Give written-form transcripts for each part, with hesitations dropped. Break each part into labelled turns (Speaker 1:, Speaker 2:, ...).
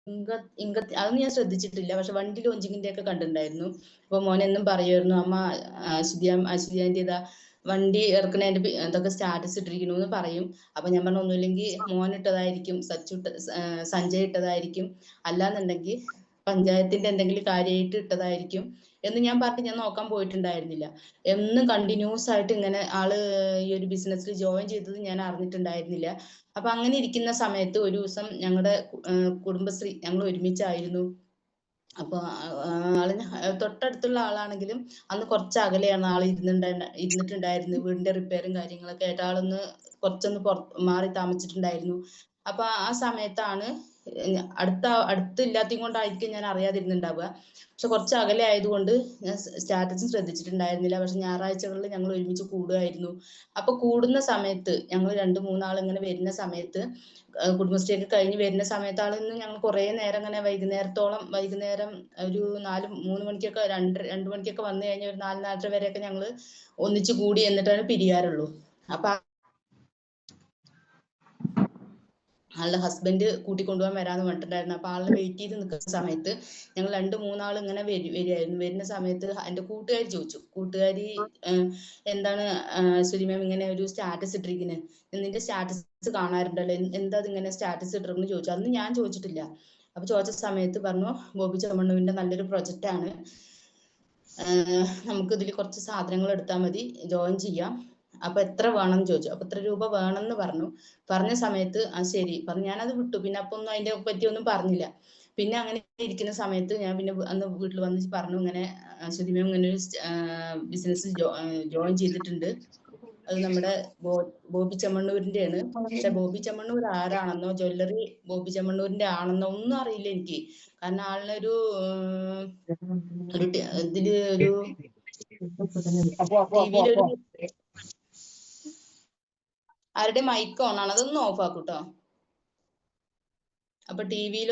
Speaker 1: ഇങ്ക ഇങ്ക അതൊന്നും ഞാൻ ശ്രദ്ധിച്ചിട്ടില്ല. പക്ഷെ വണ്ടി ലോഞ്ചിങ്ങിന്റെ ഒക്കെ കണ്ടിട്ടുണ്ടായിരുന്നു. അപ്പൊ മോൻ എന്നും പറയുമായിരുന്നു, അമ്മ അശ്വതി ആന്റി ഇതാ വണ്ടി ഇറക്കണേന്റെ ഇതൊക്കെ സ്റ്റാറ്റസ് ഇട്ടിരിക്കുന്നു എന്ന് പറയും. അപ്പൊ ഞാൻ പറഞ്ഞു ഒന്നുമില്ലെങ്കിൽ മോൻ ഇട്ടതായിരിക്കും, സഞ്ജയ് ഇട്ടതായിരിക്കും, അല്ലാന്നുണ്ടെങ്കിൽ പഞ്ചായത്തിന്റെ എന്തെങ്കിലും കാര്യമായിട്ട് ഇട്ടതായിരിക്കും എന്ന് ഞാൻ പറഞ്ഞ് ഞാൻ നോക്കാൻ പോയിട്ടുണ്ടായിരുന്നില്ല. എന്നും കണ്ടിന്യൂസ് ആയിട്ട് ഇങ്ങനെ ആള് ഈ ഒരു ബിസിനസ്സിൽ ജോയിൻ ചെയ്തത് ഞാൻ അറിഞ്ഞിട്ടുണ്ടായിരുന്നില്ല. അപ്പൊ അങ്ങനെ ഇരിക്കുന്ന സമയത്ത് ഒരു ദിവസം ഞങ്ങളുടെ കുടുംബശ്രീ ഞങ്ങൾ ഒരുമിച്ചായിരുന്നു. അപ്പൊ ആള് തൊട്ടടുത്തുള്ള ആളാണെങ്കിലും അന്ന് കുറച്ച് അകലെയാണ് ആൾ ഇരുന്നിട്ടുണ്ടായിരുന്നു. വീടിന്റെ റിപ്പയറും കാര്യങ്ങളൊക്കെ ആയിട്ട് ആളൊന്ന് കുറച്ചൊന്ന് മാറി താമസിച്ചിട്ടുണ്ടായിരുന്നു. അപ്പൊ ആ സമയത്താണ് അടുത്തില്ലാത്തത് കൊണ്ടായിരിക്കും ഞാൻ അറിയാതിരുന്നുണ്ടാവുക. പക്ഷെ കുറച്ച് അകലെ ആയതുകൊണ്ട് ഞാൻ സ്റ്റാറ്റസും ശ്രദ്ധിച്ചിട്ടുണ്ടായിരുന്നില്ല. പക്ഷെ ഞായറാഴ്ചകളിൽ ഞങ്ങൾ ഒരുമിച്ച് കൂടുമായിരുന്നു. അപ്പൊ കൂടുന്ന സമയത്ത് ഞങ്ങൾ 2-3 ആൾ ഇങ്ങനെ വരുന്ന സമയത്ത് കുടുംബശ്രീ ഒക്കെ കഴിഞ്ഞ് വരുന്ന സമയത്ത് ആളിന്ന് ഞങ്ങൾ കുറെ നേരം ഇങ്ങനെ വൈകുന്നേരം ഒരു 3 മണിക്കൊക്കെ 2 മണിക്കൊക്കെ വന്നു കഴിഞ്ഞാൽ ഒരു 4-4:30 വരെയൊക്കെ ഞങ്ങൾ ഒന്നിച്ച് കൂടി എന്നിട്ടാണ് പിരിയാറുള്ളൂ. അപ്പൊ ആളുടെ ഹസ്ബൻഡ് കൂട്ടിക്കൊണ്ടുപോകാൻ വരാന്ന് പറഞ്ഞിട്ടുണ്ടായിരുന്നു. അപ്പൊ ആളിനെ വെയിറ്റ് ചെയ്ത് നിൽക്കുന്ന സമയത്ത് ഞങ്ങൾ 2-3 ആൾ ഇങ്ങനെ വരികയായിരുന്നു. വരുന്ന സമയത്ത് എന്റെ കൂട്ടുകാരി ചോദിച്ചു, കൂട്ടുകാരി എന്താണ് അശ്വതി മാം ഇങ്ങനെ ഒരു സ്റ്റാറ്റസ് ഇട്ടിരിക്കുന്നത്, നിന്റെ സ്റ്റാറ്റസ് കാണാറുണ്ടല്ലോ, എന്താ ഇങ്ങനെ സ്റ്റാറ്റസ് ഇട്ടിരിക്കുന്നു ചോദിച്ചു. അന്ന് ഞാൻ ചോദിച്ചിട്ടില്ല. അപ്പൊ ചോദിച്ച സമയത്ത് പറഞ്ഞു, ബോബി ചെമ്മണ്ണുവിന്റെ നല്ലൊരു പ്രൊജക്റ്റ് ആണ്, നമുക്ക് ഇതിൽ കുറച്ച് സാധനങ്ങൾ എടുത്താൽ മതി, ജോയിൻ ചെയ്യാം. അപ്പൊ എത്ര വേണം ചോദിച്ചു. അപ്പൊ എത്ര രൂപ വേണം എന്ന് പറഞ്ഞ സമയത്ത് ആ ശരി പറഞ്ഞു, ഞാനത് വിട്ടു. പിന്നെ അപ്പൊ ഒന്നും അതിനെ പറ്റി ഒന്നും പറഞ്ഞില്ല. പിന്നെ അങ്ങനെ ഇരിക്കുന്ന സമയത്ത് ഞാൻ പിന്നെ അന്ന് വീട്ടിൽ വന്ന് പറഞ്ഞു, ഇങ്ങനെ അശ്വതി മാം ഇങ്ങനെ ഒരു ബിസിനസ് ജോയിൻ ചെയ്തിട്ടുണ്ട്, അത് നമ്മുടെ ബോബി ചെമ്മണ്ണൂരിന്റെ ആണ്. പക്ഷെ ബോബി ചെമ്മണ്ണൂർ ആരാണെന്നോ ജ്വല്ലറി ബോബി ചെമ്മണ്ണൂരിന്റെ ആണെന്നോ ഒന്നും അറിയില്ല എനിക്ക്. കാരണം ആളിനൊരു ഇതില് ഒരു ടിവിയിലൊരു ആരുടെ മൈക്ക് ഓൺ ആണ്, അതൊന്ന് ഓഫ് ആക്കൂട്ടോ. അപ്പൊ ടിവിയിൽ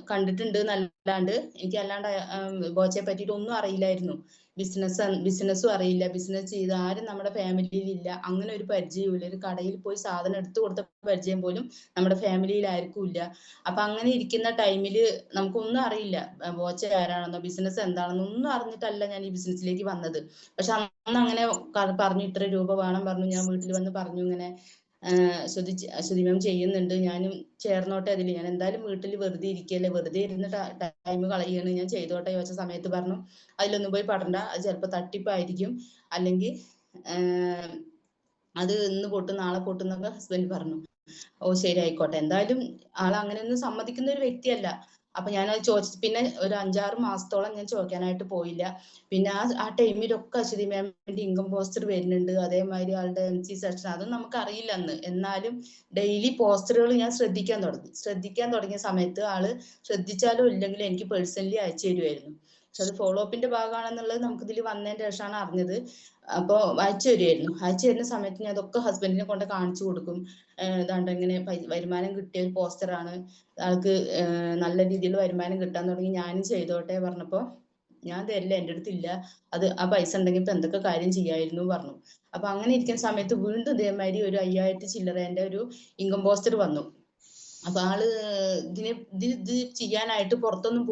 Speaker 1: കണ്ടിട്ടുണ്ട് എന്നല്ലാണ്ട് എനിക്ക് അല്ലാണ്ട് ബോച്ചയെ പറ്റിയിട്ട് ഒന്നും അറിയില്ലായിരുന്നു. ബിസിനസ്സും അറിയില്ല, ബിസിനസ് ചെയ്ത് ആരും നമ്മുടെ ഫാമിലിയിൽ ഇല്ല, അങ്ങനെ ഒരു പരിചയവും ഇല്ല. ഒരു കടയിൽ പോയി സാധനം എടുത്തു കൊടുത്ത പരിചയം പോലും നമ്മുടെ ഫാമിലിയിൽ ആർക്കും ഇല്ല. അപ്പൊ അങ്ങനെ ഇരിക്കുന്ന ടൈമില് നമുക്കൊന്നും അറിയില്ല, ബോച്ച ആരാണെന്നോ ബിസിനസ് എന്താണെന്നോ ഒന്നും അറിഞ്ഞിട്ടല്ല ഞാൻ ഈ ബിസിനസ്സിലേക്ക് വന്നത്. പക്ഷെ അന്ന് അങ്ങനെ പറഞ്ഞു, ഇത്ര രൂപ വേണം പറഞ്ഞു. ഞാൻ വീട്ടിൽ വന്ന് പറഞ്ഞു, ഇങ്ങനെ അശ്വതി മാം ചെയ്യുന്നുണ്ട്, ഞാനും ചേർന്നോട്ടെ അതിൽ, ഞാൻ എന്തായാലും വീട്ടിൽ വെറുതെ ഇരിക്കല്ലേ, വെറുതെ ഇരുന്ന് ടൈം കളയാണ്, ഞാൻ ചെയ്തോട്ടെ ചോദിച്ച സമയത്ത് പറഞ്ഞു, അതിലൊന്നും പോയി പടണ്ട, അത് ചിലപ്പോൾ തട്ടിപ്പായിരിക്കും, അല്ലെങ്കിൽ അത് ഇന്ന് പൊട്ടും നാളെ പൊട്ടും എന്നൊക്കെ ഹസ്ബൻഡ് പറഞ്ഞു. ഓ ശരി ആയിക്കോട്ടെ, എന്തായാലും ആൾ അങ്ങനെയൊന്നും സമ്മതിക്കുന്ന ഒരു വ്യക്തിയല്ല. അപ്പൊ ഞാനത് ചോദിച്ചു. പിന്നെ ഒരു 5-6 മാസത്തോളം ഞാൻ ചോദിക്കാനായിട്ട് പോയില്ല. പിന്നെ ആ ടൈമിലൊക്കെ അശ്വതി മാമിന്റെ ഇൻകം പോസ്റ്റർ വരുന്നുണ്ട്, അതേമാതിരി ആളുടെ MC സെക്ഷൻ, അതൊന്നും നമുക്ക് അറിയില്ല അന്ന്. എന്നാലും ഡെയിലി പോസ്റ്ററുകൾ ഞാൻ ശ്രദ്ധിക്കാൻ തുടങ്ങിയ സമയത്ത് ആള് ശ്രദ്ധിച്ചാലും ഇല്ലെങ്കിലും എനിക്ക് പേഴ്സണലി അയച്ചു തരുമായിരുന്നു. പക്ഷെ അത് ഫോളോ അപ്പിന്റെ ഭാഗമാണെന്നുള്ളത് നമുക്ക് ഇതിൽ വന്നതിന് ശേഷമാണ് അറിഞ്ഞത്. അപ്പോൾ അയച്ചു തരുന്ന സമയത്ത് ഞാൻ അതൊക്കെ ഹസ്ബൻഡിനെ കൊണ്ട് കാണിച്ചു കൊടുക്കും. ഇതാണ്ട് ഇങ്ങനെ വരുമാനം കിട്ടിയ ഒരു പോസ്റ്ററാണ്, ആൾക്ക് നല്ല രീതിയിൽ വരുമാനം കിട്ടാൻ തുടങ്ങി, ഞാനും ചെയ്തോട്ടെ പറഞ്ഞപ്പോ ഞാൻ തരില്ല, എൻ്റെ അടുത്തില്ല, അത് ആ പൈസ ഉണ്ടെങ്കിൽ ഇപ്പൊ എന്തൊക്കെ കാര്യം ചെയ്യായിരുന്നു പറഞ്ഞു. അപ്പൊ അങ്ങനെ ഇരിക്കുന്ന സമയത്ത് വീണ്ടും ഇതേമാതിരി ഒരു 5000 ചില്ലറേന്റെ ഒരു ഇൻകം പോസ്റ്റർ വന്നു. അപ്പൊ ആള് ഇത് ചെയ്യാനായിട്ട് പുറത്തൊന്നും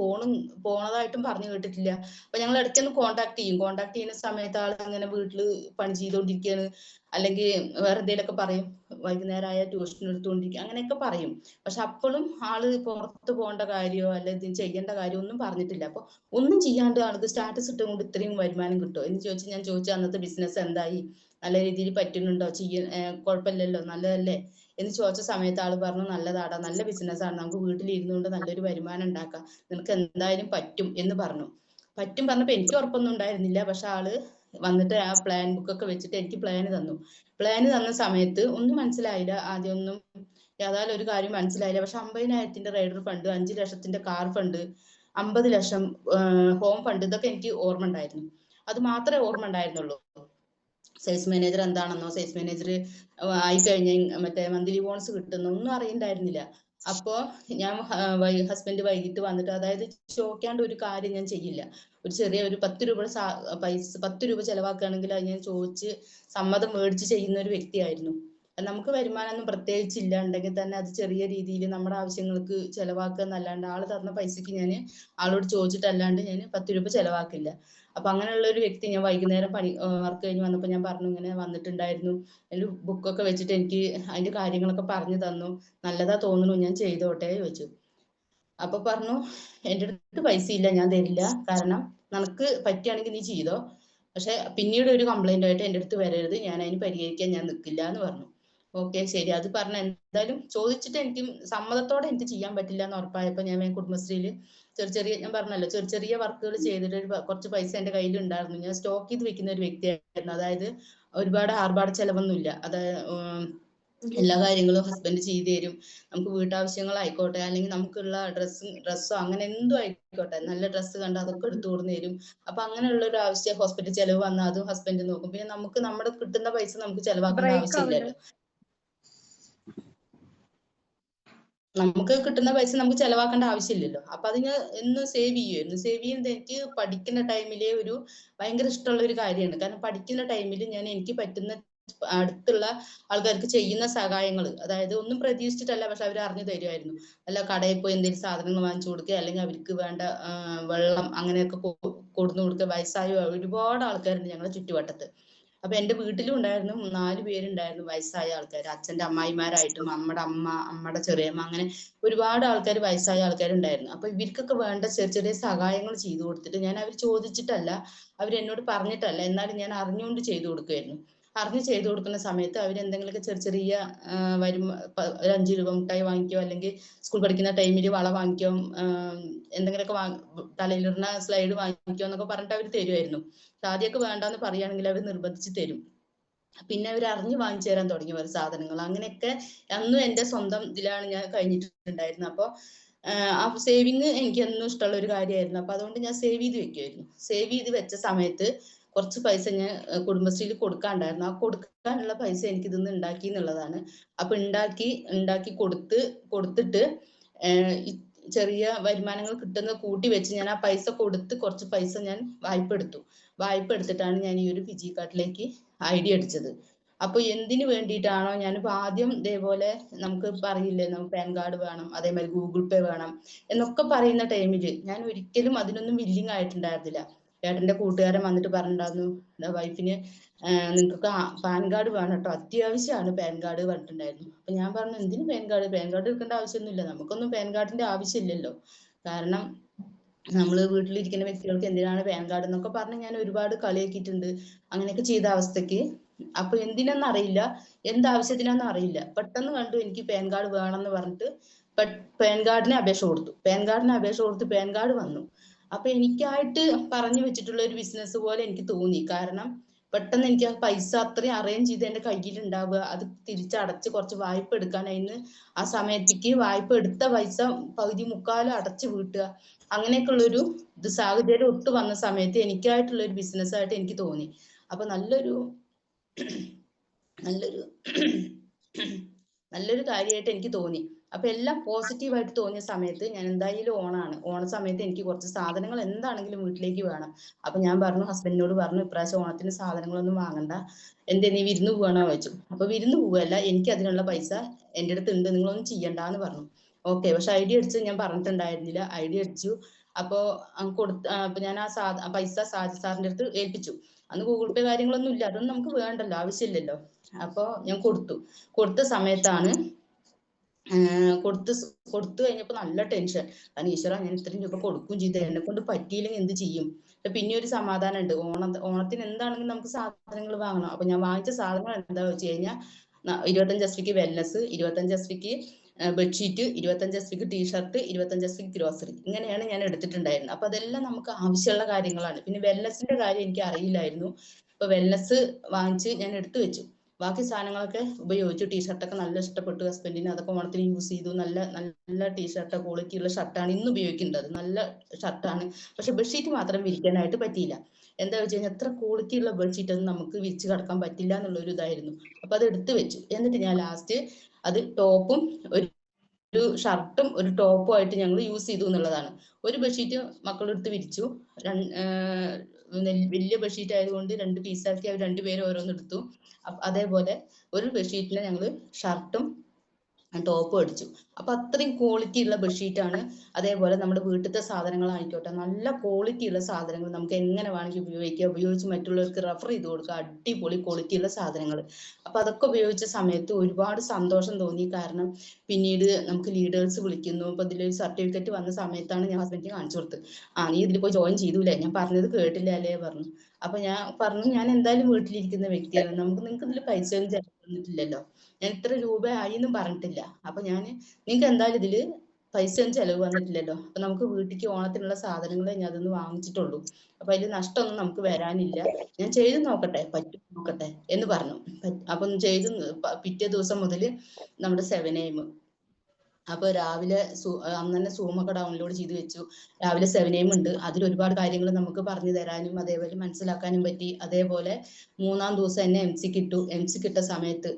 Speaker 1: പോണതായിട്ടും പറഞ്ഞു കേട്ടിട്ടില്ല. അപ്പൊ ഞങ്ങൾ ഇടയ്ക്കൊന്ന് കോണ്ടാക്ട് ചെയ്യുന്ന സമയത്ത് ആൾ അങ്ങനെ വീട്ടില് പണി ചെയ്തോണ്ടിരിക്കുകയാണ്, അല്ലെങ്കിൽ വേറെ എന്തെങ്കിലുമൊക്കെ പറയും, വൈകുന്നേരമായ ട്യൂഷൻ എടുത്തുകൊണ്ടിരിക്കുക, അങ്ങനെയൊക്കെ പറയും. പക്ഷെ അപ്പോഴും ആള് പുറത്ത് പോകേണ്ട കാര്യമോ അല്ലെങ്കിൽ ഇത് ചെയ്യേണ്ട കാര്യമോ ഒന്നും പറഞ്ഞിട്ടില്ല. അപ്പൊ ഒന്നും ചെയ്യാണ്ട് ആൾക്ക് സ്റ്റാറ്റസ് ഇട്ടുകൊണ്ട് ഇത്രയും വരുമാനം കിട്ടുമോ എന്ന് ഞാൻ ചോദിച്ചു, അന്നത്തെ ബിസിനസ് എന്തായി, നല്ല രീതിയിൽ പറ്റുന്നുണ്ടോ, കുഴപ്പമില്ലല്ലോ, നല്ലതല്ലേ എന്ന് ചോദിച്ച സമയത്ത് ആള് പറഞ്ഞു, നല്ലതാടാ, നല്ല ബിസിനസ്സാണ്, നമുക്ക് വീട്ടിലിരുന്നുകൊണ്ട് നല്ലൊരു വരുമാനം ഉണ്ടാക്കാം, നിനക്ക് എന്തായാലും പറ്റും എന്ന് പറഞ്ഞു. പറ്റും പറഞ്ഞപ്പോ എനിക്ക് ഉറപ്പൊന്നും ഉണ്ടായിരുന്നില്ല. പക്ഷെ ആള് വന്നിട്ട് ആ പ്ലാൻ ബുക്കൊക്കെ വെച്ചിട്ട് എനിക്ക് പ്ലാൻ തന്ന സമയത്ത് ഒന്നും മനസ്സിലായില്ല. ആദ്യമൊന്നും യാതായാലും ഒരു കാര്യം മനസ്സിലായില്ല. പക്ഷെ 50,000 റൈഡർ ഫണ്ട്, 5 ലക്ഷത്തിന്റെ കാർ ഫണ്ട്, 50 ലക്ഷം ഹോം ഫണ്ട്, ഇതൊക്കെ എനിക്ക് ഓർമ്മ ഉണ്ടായിരുന്നു. അത് മാത്രമേ ഓർമ്മ ഉണ്ടായിരുന്നുള്ളൂ. സെയിൽസ് മാനേജർ എന്താണെന്നോ സെയിൽസ് മാനേജർ ആയിക്കഴിഞ്ഞ മറ്റേ മന്ത്ലി ബോണസ് കിട്ടുന്ന ഒന്നും അറിയണ്ടായിരുന്നില്ല. അപ്പോ ഞാൻ ഹസ്ബൻഡ് വൈകിട്ട് വന്നിട്ട്, അതായത് ചോദിക്കാണ്ട് ഒരു കാര്യം ഞാൻ ചെയ്യില്ല. ഒരു ചെറിയ ഒരു 10 രൂപ പൈസ 10 രൂപ ചെലവാക്കുകയാണെങ്കിൽ അത് ഞാൻ ചോദിച്ച് സമ്മതം മേടിച്ച് ചെയ്യുന്ന ഒരു വ്യക്തിയായിരുന്നു. നമുക്ക് വരുമാനമൊന്നും പ്രത്യേകിച്ച് ഇല്ല, ഉണ്ടെങ്കിൽ തന്നെ അത് ചെറിയ രീതിയിൽ നമ്മുടെ ആവശ്യങ്ങൾക്ക് ചെലവാക്കുക എന്നല്ലാണ്ട്, ആള് തന്ന പൈസക്ക് ഞാൻ ആളോട് ചോദിച്ചിട്ടല്ലാണ്ട് ഞാൻ 10 രൂപ ചെലവാക്കില്ല. അപ്പൊ അങ്ങനെയുള്ള ഒരു വ്യക്തി, ഞാൻ വൈകുന്നേരം വർക്ക് കഴിഞ്ഞ് വന്നപ്പോൾ ഞാൻ പറഞ്ഞു ഇങ്ങനെ വന്നിട്ടുണ്ടായിരുന്നു, അതിൽ ബുക്കൊക്കെ വെച്ചിട്ട് എനിക്ക് അതിന്റെ കാര്യങ്ങളൊക്കെ പറഞ്ഞു തന്നു, നല്ലതാ തോന്നുന്നു, ഞാൻ ചെയ്തോട്ടെ ചോദിച്ചു. അപ്പൊ പറഞ്ഞു എൻ്റെ അടുത്ത് പൈസ ഇല്ല, ഞാൻ തരില്ല, കാരണം നിനക്ക് പറ്റുകയാണെങ്കിൽ നീ ചെയ്തോ, പക്ഷെ പിന്നീട് ഒരു കംപ്ലൈന്റ് ആയിട്ട് എൻ്റെ അടുത്ത് വരരുത്, ഞാൻ അതിന് പരിഹരിക്കാൻ ഞാൻ നിൽക്കില്ല എന്ന് പറഞ്ഞു. ഓക്കെ ശരി, അത് പറഞ്ഞ എന്തായാലും ചോദിച്ചിട്ട് എനിക്ക് സമ്മതത്തോടെ എനിക്ക് ചെയ്യാൻ പറ്റില്ല എന്ന് ഉറപ്പായപ്പോൾ ഞാൻ കുടുംബശ്രീയിൽ ചെറിയ ഞാൻ പറഞ്ഞല്ലോ ചെറിയ വർക്കുകൾ ചെയ്തിട്ട് കുറച്ച് പൈസ എൻ്റെ കയ്യിൽ ഉണ്ടായിരുന്നു. ഞാൻ സ്റ്റോക്ക് ചെയ്ത് വെക്കുന്ന ഒരു വ്യക്തിയായിരുന്നു. അതായത് ഒരുപാട് ആർഭാട ചെലവൊന്നുമില്ല. അതായത് എല്ലാ കാര്യങ്ങളും ഹസ്ബൻഡ് ചെയ്തു തരും. നമുക്ക് വീട്ടാവശ്യങ്ങളായിക്കോട്ടെ, അല്ലെങ്കിൽ നമുക്കുള്ള ഡ്രസ്സോ അങ്ങനെ എന്തോ ആയിക്കോട്ടെ, നല്ല ഡ്രസ്സ് കണ്ടാൽ അതൊക്കെ എടുത്തു കൊടുന്ന് തരും. അപ്പൊ അങ്ങനെയുള്ള ഒരു ആവശ്യം ഹോസ്പിറ്റൽ ചെലവ് വന്നാൽ അതും ഹസ്ബൻഡ് നോക്കും. പിന്നെ നമുക്ക് നമ്മുടെ കിട്ടുന്ന പൈസ നമുക്ക് ചെലവാക്കേണ്ട ആവശ്യമില്ലല്ലോ. നമുക്ക് കിട്ടുന്ന പൈസ നമുക്ക് ചെലവാക്കേണ്ട ആവശ്യമില്ലല്ലോ. അപ്പൊ അത് ഞാൻ എന്നും സേവ് ചെയ്യുമായിരുന്നു. സേവ് ചെയ്യുന്നത് എനിക്ക് പഠിക്കുന്ന ടൈമിലെ ഒരു ഭയങ്കര ഇഷ്ടമുള്ള ഒരു കാര്യമാണ്. കാരണം പഠിക്കുന്ന ടൈമിൽ ഞാൻ എനിക്ക് പറ്റുന്ന അടുത്തുള്ള ആൾക്കാർക്ക് ചെയ്യുന്ന സഹായങ്ങൾ, അതായത് ഒന്നും പ്രതീക്ഷിച്ചിട്ടല്ല, പക്ഷെ അവർ അറിഞ്ഞു തരുമായിരുന്നു. അല്ല കടയിൽ പോയി എന്തെങ്കിലും സാധനങ്ങൾ വാങ്ങിച്ചു കൊടുക്കുക, അല്ലെങ്കിൽ അവർക്ക് വേണ്ട വെള്ളം അങ്ങനെയൊക്കെ കൊടുന്നു കൊടുക്കുക. വയസ്സായ ഒരുപാട് ആൾക്കാരുണ്ട് ഞങ്ങളുടെ ചുറ്റുവട്ടത്ത്. അപ്പൊ എന്റെ വീട്ടിലും ഉണ്ടായിരുന്നു 4 പേരുണ്ടായിരുന്നു വയസ്സായ ആൾക്കാർ, അച്ഛന്റെ അമ്മായിമാരായിട്ടും അമ്മയുടെ ചെറിയമ്മ, അങ്ങനെ ഒരുപാട് ആൾക്കാർ വയസ്സായ ആൾക്കാരുണ്ടായിരുന്നു. അപ്പൊ ഇവർക്കൊക്കെ വേണ്ട ചെറിയ സഹായങ്ങൾ ചെയ്തു കൊടുത്തിട്ട്, ഞാൻ അവർ ചോദിച്ചിട്ടല്ല, അവരെന്നോട് പറഞ്ഞിട്ടല്ല, എന്നാലും ഞാൻ അറിഞ്ഞുകൊണ്ട് ചെയ്തു കൊടുക്കുമായിരുന്നു. അറിഞ്ഞ് ചെയ്തു കൊടുക്കുന്ന സമയത്ത് അവരെന്തെങ്കിലുമൊക്കെ ചെറിയ ഒരു 5 രൂപ മിഠായി വാങ്ങിക്കോ, അല്ലെങ്കിൽ സ്കൂൾ പഠിക്കുന്ന ടൈമിൽ വള വാങ്ങിക്കോ, എന്തെങ്കിലുമൊക്കെ തലയിലിടുന്ന സ്ലൈഡ് വാങ്ങിക്കോ എന്നൊക്കെ പറഞ്ഞിട്ട് അവർ തരുമായിരുന്നു. ആദ്യമൊക്കെ വേണ്ടാന്ന് പറയുകയാണെങ്കിൽ അവർ നിർബന്ധിച്ച് തരും. പിന്നെ അവർ അറിഞ്ഞ് വാങ്ങിച്ചു തരാൻ തുടങ്ങി ഓരോ സാധനങ്ങൾ. അങ്ങനെയൊക്കെ അന്നും എൻ്റെ സ്വന്തം ഇതിലാണ് ഞാൻ കഴിഞ്ഞിട്ടുണ്ടായിരുന്നത്. അപ്പോൾ ആ സേവിങ് എനിക്ക് എന്നും ഇഷ്ടമുള്ള ഒരു കാര്യമായിരുന്നു. അപ്പൊ അതുകൊണ്ട് ഞാൻ സേവ് ചെയ്ത് വെക്കുമായിരുന്നു. സേവ് ചെയ്ത് വെച്ച സമയത്ത് കുറച്ച് പൈസ ഞാൻ കുടുംബശ്രീയിൽ കൊടുക്കാണ്ടായിരുന്നു. ആ കൊടുക്കാനുള്ള പൈസ എനിക്ക് ഇതിന്ന് ഉണ്ടാക്കി എന്നുള്ളതാണ്. അപ്പൊ ഉണ്ടാക്കി കൊടുത്തിട്ട് ചെറിയ വരുമാനങ്ങൾ കിട്ടുന്നത് കൂട്ടി വെച്ച് ഞാൻ ആ പൈസ കൊടുത്ത് കുറച്ച് പൈസ ഞാൻ വായ്പ എടുത്തിട്ടാണ് ഞാൻ ഈ ഒരു ഫിജി കാർഡിലേക്ക് ഐഡി അടിച്ചത്. അപ്പൊ എന്തിനു വേണ്ടിയിട്ടാണോ, ഞാനിപ്പോ ആദ്യം ഇതേപോലെ നമുക്ക് പറയില്ലേ, നമുക്ക് പാൻ കാർഡ് വേണം, അതേമാതിരി ഗൂഗിൾ പേ വേണം എന്നൊക്കെ പറയുന്ന ടൈമിൽ ഞാൻ ഒരിക്കലും അതിനൊന്നും വില്ലിങ് ആയിട്ടുണ്ടായിരുന്നില്ല. ഏട്ടന്റെ കൂട്ടുകാരൻ വന്നിട്ട് പറഞ്ഞിട്ടുണ്ടായിരുന്നു, വൈഫിന് നിങ്ങൾക്ക് പാൻ കാർഡ് വേണം കേട്ടോ, അത്യാവശ്യമാണ് പാൻ കാർഡ് പറഞ്ഞിട്ടുണ്ടായിരുന്നു. അപ്പൊ ഞാൻ പറഞ്ഞു എന്തിന് പാൻ കാർഡ് എടുക്കേണ്ട ആവശ്യമൊന്നുമില്ല, നമുക്കൊന്നും പാൻ കാർഡിന്റെ ആവശ്യമില്ലല്ലോ, കാരണം നമ്മൾ വീട്ടിലിരിക്കുന്ന വ്യക്തികൾക്ക് എന്തിനാണ് പാൻ കാർഡ് എന്നൊക്കെ പറഞ്ഞ് ഞാൻ ഒരുപാട് കളിയാക്കിയിട്ടുണ്ട്. അങ്ങനെയൊക്കെ ചെയ്ത അവസ്ഥക്ക് അപ്പൊ എന്തിനെന്ന് അറിയില്ല, എന്താവശ്യത്തിനാന്ന് അറിയില്ല, പെട്ടെന്ന് കണ്ടു എനിക്ക് പാൻ കാർഡ് വേണമെന്ന് പറഞ്ഞിട്ട് പാൻ കാർഡിന് അപേക്ഷ കൊടുത്തു. പാൻ കാർഡ് വന്നു. അപ്പൊ എനിക്കായിട്ട് പറഞ്ഞു വെച്ചിട്ടുള്ള ഒരു ബിസിനസ് പോലെ എനിക്ക് തോന്നി. കാരണം പെട്ടെന്ന് എനിക്ക് ആ പൈസ അത്രയും അറേഞ്ച് ചെയ്ത് എന്റെ കയ്യിൽ ഉണ്ടാവുക, അത് തിരിച്ചടച്ച് കുറച്ച് വായ്പ എടുക്കാൻ, അതിന് ആ സമയത്തേക്ക് വായ്പ എടുത്ത പൈസ പകുതി മുക്കാലും അടച്ചു വീട്ടുക, അങ്ങനെയൊക്കെയുള്ളൊരു സാഹചര്യം ഒത്തു വന്ന സമയത്ത് എനിക്കായിട്ടുള്ള ഒരു ബിസിനസ് ആയിട്ട് എനിക്ക് തോന്നി. അപ്പൊ നല്ലൊരു കാര്യമായിട്ട് എനിക്ക് തോന്നി. അപ്പൊ എല്ലാം പോസിറ്റീവായിട്ട് തോന്നിയ സമയത്ത് ഞാൻ എന്തായാലും ഓണ സമയത്ത് എനിക്ക് കുറച്ച് സാധനങ്ങൾ എന്താണെങ്കിലും വീട്ടിലേക്ക് വേണം. അപ്പൊ ഞാൻ പറഞ്ഞു, ഹസ്ബൻഡിനോട് പറഞ്ഞു, ഇപ്രാവശ്യം ഓണത്തിന് സാധനങ്ങളൊന്നും വാങ്ങണ്ട, നീ വിരുന്ന് പോവാണോ ചോദിച്ചു. അപ്പൊ വിരുന്ന് പോവല്ല, എനിക്ക് അതിനുള്ള പൈസ എൻ്റെ അടുത്ത് ഉണ്ട്, നിങ്ങളൊന്നും ചെയ്യണ്ടെന്ന് പറഞ്ഞു. ഓക്കെ, പക്ഷെ ഐഡി അടിച്ച് ഞാൻ പറഞ്ഞിട്ടുണ്ടായിരുന്നില്ല. ഐഡി അടിച്ചു. അപ്പൊ അപ്പൊ ഞാൻ ആ പൈസ സാജി സാറിന്റെ അടുത്ത് ഏൽപ്പിച്ചു. അന്ന് ഗൂഗിൾ പേ കാര്യങ്ങളൊന്നും ഇല്ല, അതൊന്നും നമുക്ക് വേണ്ടല്ലോ, ആവശ്യമില്ലല്ലോ. അപ്പൊ ഞാൻ കൊടുത്ത സമയത്താണ് കൊടുത്തു കഴിഞ്ഞപ്പോ നല്ല ടെൻഷൻ. കാരണം ഈശ്വര, ഞാൻ ഇത്രയും രൂപ കൊടുക്കുകയും ചെയ്തു, എന്നെ കൊണ്ട് പറ്റിയില്ലെങ്കിൽ എന്ത് ചെയ്യും. പിന്നെ ഒരു സമാധാനം ഉണ്ട്, ഓണത്തിന് എന്താണെങ്കിലും നമുക്ക് സാധനങ്ങൾ വാങ്ങണം. അപ്പൊ ഞാൻ വാങ്ങിച്ച സാധനങ്ങൾ എന്താ വെച്ച് കഴിഞ്ഞാൽ 25 എസ്പിക്ക് വെൽനസ്, 25 എസ്പിക്ക് ബെഡ്ഷീറ്റ്, 25 എസ്പിക്ക് ടീഷർട്ട്, 25 എസ്പിക്ക് ഗ്രോസറി, ഇങ്ങനെയാണ് ഞാൻ എടുത്തിട്ടുണ്ടായിരുന്നത്. അപ്പൊ അതെല്ലാം നമുക്ക് ആവശ്യമുള്ള കാര്യങ്ങളാണ്. പിന്നെ വെൽനസിന്റെ കാര്യം എനിക്ക് അറിയില്ലായിരുന്നു. ഇപ്പൊ വെൽനസ് വാങ്ങിച്ച് ഞാൻ എടുത്തു വെച്ചു. ബാക്കി സാധനങ്ങളൊക്കെ ഉപയോഗിച്ചു. ടീഷർട്ടൊക്കെ നല്ല ഇഷ്ടപ്പെട്ടു ഹസ്ബൻഡിന്, അതൊക്കെ ഓണത്തിന് യൂസ് ചെയ്തു. നല്ല നല്ല ടീഷർട്ട്, ക്വാളിറ്റി ഉള്ള ഷർട്ടാണ് ഇന്ന് ഉപയോഗിക്കുന്നത്, അത് നല്ല ഷർട്ടാണ്. പക്ഷെ ബെഡ്ഷീറ്റ് മാത്രം വിരിക്കാനായിട്ട് പറ്റിയില്ല. എന്താ വെച്ച് കഴിഞ്ഞാൽ എത്ര ക്വാളിറ്റി ഉള്ള ബെഡ്ഷീറ്റ് ഒന്നും നമുക്ക് വിരിച്ച് കിടക്കാൻ പറ്റില്ല എന്നുള്ളൊരു ഇതായിരുന്നു. അപ്പൊ അത് എടുത്തു വെച്ചു. എന്നിട്ട് ഞാൻ ലാസ്റ്റ് അത് ടോപ്പും ഒരു ഷർട്ടും ഒരു ടോപ്പും ആയിട്ട് ഞങ്ങൾ യൂസ് ചെയ്തു എന്നുള്ളതാണ്. ഒരു ബെഡ്ഷീറ്റ് മക്കളെടുത്ത് വിരിച്ചു, വലിയ ബെഡ്ഷീറ്റ് ആയതുകൊണ്ട് 2 പീസാക്കി അവർ 2 പേരും ഓരോന്ന് എടുത്തു. അതേപോലെ ഒരു ബെഡ്ഷീറ്റിന് ഞങ്ങൾ ഷർട്ടും ടോപ്പ് അടിച്ചു. അപ്പൊ അത്രയും ക്വാളിറ്റി ഉള്ള ബെഡ്ഷീറ്റാണ്. അതേപോലെ നമ്മുടെ വീട്ടിലത്തെ സാധനങ്ങളായിക്കോട്ടെ, നല്ല ക്വാളിറ്റി ഉള്ള സാധനങ്ങൾ നമുക്ക് എങ്ങനെ വേണമെങ്കിൽ ഉപയോഗിക്കാം, ഉപയോഗിച്ച് മറ്റുള്ളവർക്ക് റെഫർ ചെയ്ത് കൊടുക്കുക. അടിപൊളി ക്വാളിറ്റി ഉള്ള സാധനങ്ങൾ. അപ്പൊ അതൊക്കെ ഉപയോഗിച്ച സമയത്ത് ഒരുപാട് സന്തോഷം തോന്നി. കാരണം പിന്നീട് നമുക്ക് ലീഡേഴ്സ് വിളിക്കുന്നു. അപ്പൊ ഇതിലൊരു സർട്ടിഫിക്കറ്റ് വന്ന സമയത്താണ് ഞാൻ ഹസ്ബൻഡിന് കാണിച്ചു കൊടുത്തത്. നീ ഇതിൽ പോയി ജോയിൻ ചെയ്തൂലേ, ഞാൻ പറഞ്ഞത് കേട്ടില്ല അല്ലേ പറഞ്ഞു. അപ്പൊ ഞാൻ പറഞ്ഞു, ഞാൻ എന്തായാലും വീട്ടിലിരിക്കുന്ന വ്യക്തിയാണ്, നിങ്ങൾക്ക് ഇതിൽ പൈസ ഒന്നും ചെലവന്നിട്ടില്ലല്ലോ, ഞാൻ ഇത്ര രൂപ ആയി എന്നും പറഞ്ഞിട്ടില്ല. അപ്പൊ നിങ്ങൾക്ക് എന്തായാലും ഇതില് പൈസ ഒന്നും ചെലവ് വന്നിട്ടില്ലല്ലോ, അപ്പൊ നമുക്ക് വീട്ടിലേക്ക് ഓണത്തിനുള്ള സാധനങ്ങളെ ഞാൻ അതൊന്ന് വാങ്ങിച്ചിട്ടുള്ളൂ, അപ്പൊ അതിൽ നഷ്ടമൊന്നും നമുക്ക് വരാനില്ല, ഞാൻ ചെയ്ത് നോക്കട്ടെ, പറ്റും നോക്കട്ടെ എന്ന് പറഞ്ഞു. അപ്പം ചെയ്ത് പിറ്റേ ദിവസം മുതൽ നമ്മുടെ 7am, അപ്പൊ രാവിലെ അന്ന് തന്നെ സൂമൊക്കെ ഡൗൺലോഡ് ചെയ്ത് വെച്ചു. രാവിലെ 7am ഉണ്ട്, അതിൽ ഒരുപാട് കാര്യങ്ങൾ നമുക്ക് പറഞ്ഞു തരാനും അതേപോലെ മനസ്സിലാക്കാനും പറ്റി. അതേപോലെ 3-ാം ദിവസം എന്നെ MC കിട്ടു. MC കിട്ട സമയത്ത്